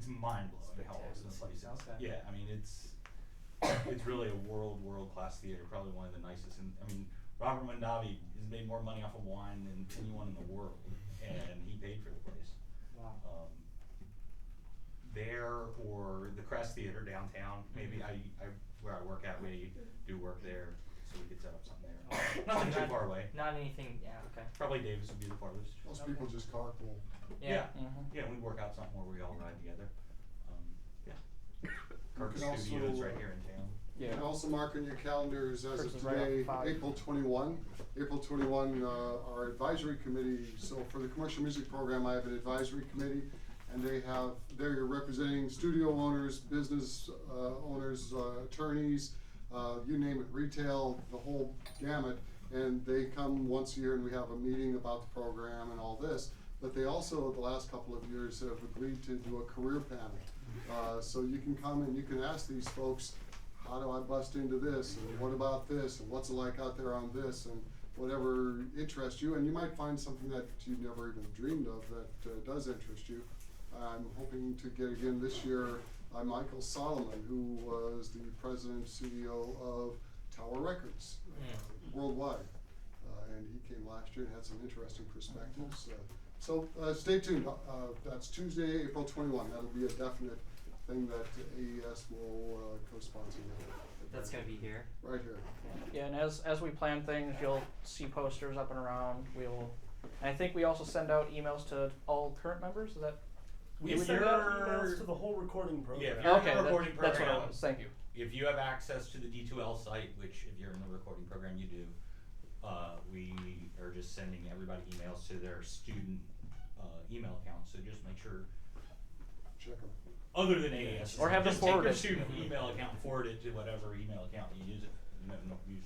mind blowing how awesome the place is. Okay. Yeah, it's really a world class theater, probably one of the nicest. And Robert Mondavi has made more money off of wine than anyone in the world, and he paid for the place. Wow. There or the Crest Theater downtown, maybe where I work at, we do work there, so we could set up something there. Nothing too far away. Not anything. Yeah. Okay. Probably Davis would be the farthest. Most people just carpool. Yeah. Yeah, we work out something where we all ride together. Kirk's can also, studio is right here in town. Yeah. And also mark on your calendars as Kirk's of is right off today, 5. April 21. April 21, our advisory committee, so for the commercial music program, I have an advisory committee, and they're representing studio owners, business owners, attorneys, you name it, retail, the whole gamut, and they come once a year and we have a meeting about the program and all this. But they also, the last couple of years, have agreed to do a career panel. So you can come and you can ask these folks, how do I bust into this, and what about this, and what's it like out there on this, and whatever interests you, and you might find something that you never even dreamed of that does interest you. I'm hoping to get again this year Michael Solomon, who was the president CEO of Tower Records worldwide. And he came last year and had some interesting perspectives. So stay tuned. That's Tuesday, April 21. That'll be a definite thing that AES will co-sponsor. That's gonna be here. Right here. Yeah, and as we plan things, you'll see posters up and around. And I think we also send out emails to all current members. Is that? We send out emails to the whole recording program. Yeah, if you're in the recording that's program, what it was. Thank you. If you have access to the D2L site, which if you're in the recording program you do, we are just sending everybody emails to their student email account. So just make sure. Check them. Other than AES, or have them forward take your student email account and forward it to whatever email account you use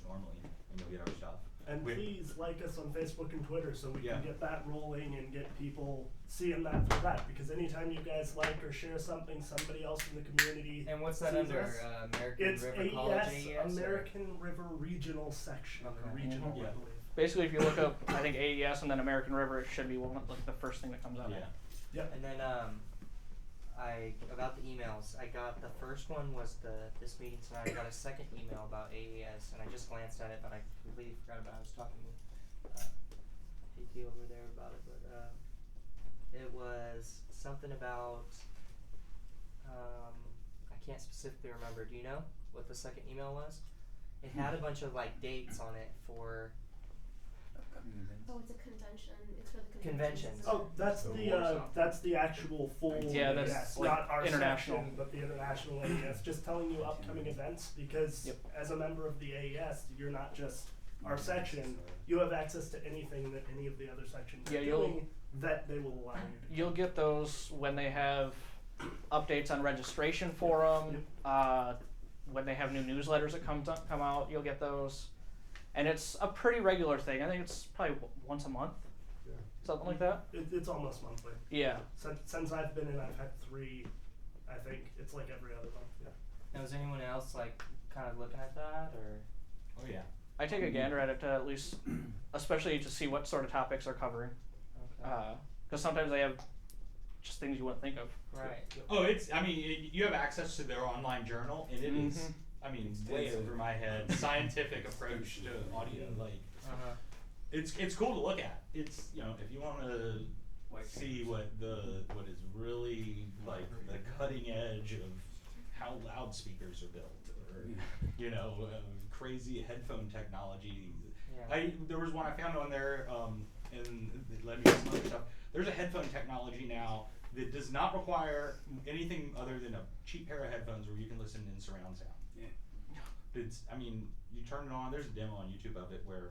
normally, and you'll get our stuff. And please like us on Facebook and Twitter so we Yeah. can get that rolling and get people seeing that for that. Because anytime you guys like or share something, somebody else in the community. And what's that sees under? us. American It's River College AES? American River Regional Section. Okay. Or regional, Mhm. I believe. Basically, if you look up, I think AES and then American River, it should be the first thing that comes up. Yeah. Yep. And then about the emails, I got the first one was this meeting tonight. I got a second email about AES, and I just glanced at it, but I completely forgot about it. I was talking with AP over there about it, but it was something about I can't specifically remember. Do you know what the second email was? It had a bunch of like dates on it for. Oh, it's a convention. It's for the Conventions. Oh, that's the actual full AES, like not our international. section, but the international AES. Just telling you upcoming events because as a member of the AES, you're not just our section. You have access to anything that any of the other sections are doing that they will allow you to. You'll get those when they have updates on registration for them. When they have new newsletters that come out, you'll get those. And it's a pretty regular thing. I think it's probably once a month, something like that. It's almost monthly. Yeah. Since I've been in, I've had 3. I think it's like every other month. Yeah. Now, is anyone else like kind of looking at that, or? Oh yeah. I take a gander at it to at least, especially to see what sort of topics they're covering. Because sometimes they have just things you wouldn't think of. Right. Oh, you have access to their online journal, and it is. I mean, it's way over my head. Scientific approach to audio, it's cool to look at. It's if you want to see what is really like the cutting edge of how loudspeakers are built, or crazy headphone technology. Yeah. There was one I found on there, and it led me to some other stuff. There's a headphone technology now that does not require anything other than a cheap pair of headphones where you can listen in surround sound. You turn it on, there's a demo on YouTube of it where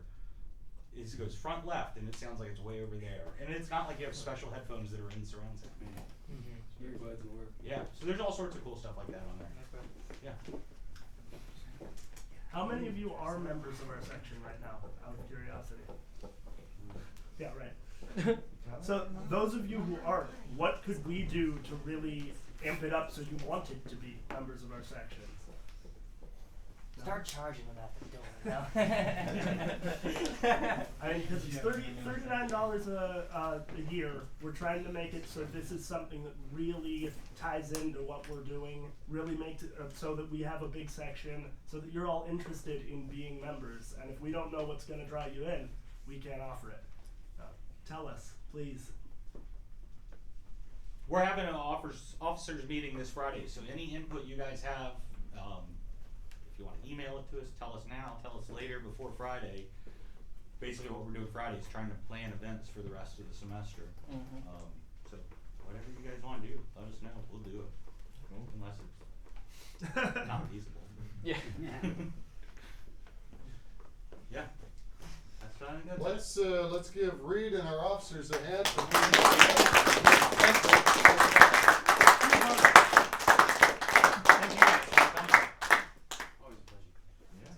it goes front left and it sounds like it's way over there. And it's not like you have special headphones that are in surround sound. Earbuds will work. Yeah, so there's all sorts of cool stuff like that on there. Yeah. How many of you are members of our section right now, out of curiosity? Yeah, right. So those of you who aren't, what could we do to really amp it up so you wanted to be members of our section? Start charging them at the door. I mean, because it's $39 a year. We're trying to make it so this is something that really ties into what we're doing, really makes it so that we have a big section, so that you're all interested in being members. And if we don't know what's going to draw you in, we can't offer it. Tell us, please. We're having an officers meeting this Friday, so any input you guys have, if you want to email it to us, tell us now, tell us later before Friday. Basically what we're doing Friday is trying to plan events for the rest of the semester. So whatever you guys want to do, let us know. We'll do it. Unless it's not feasible. Yeah. Yeah. That's what I think Let's give Reid and our officers a hand.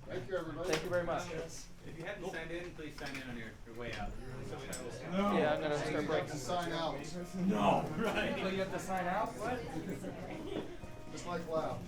Thank you, everybody. Thank you very much. If you haven't signed in, please sign in on your way out. Yeah, I'm gonna start breaking. Sign out. No, right. So you have to sign out? What? Just like loud.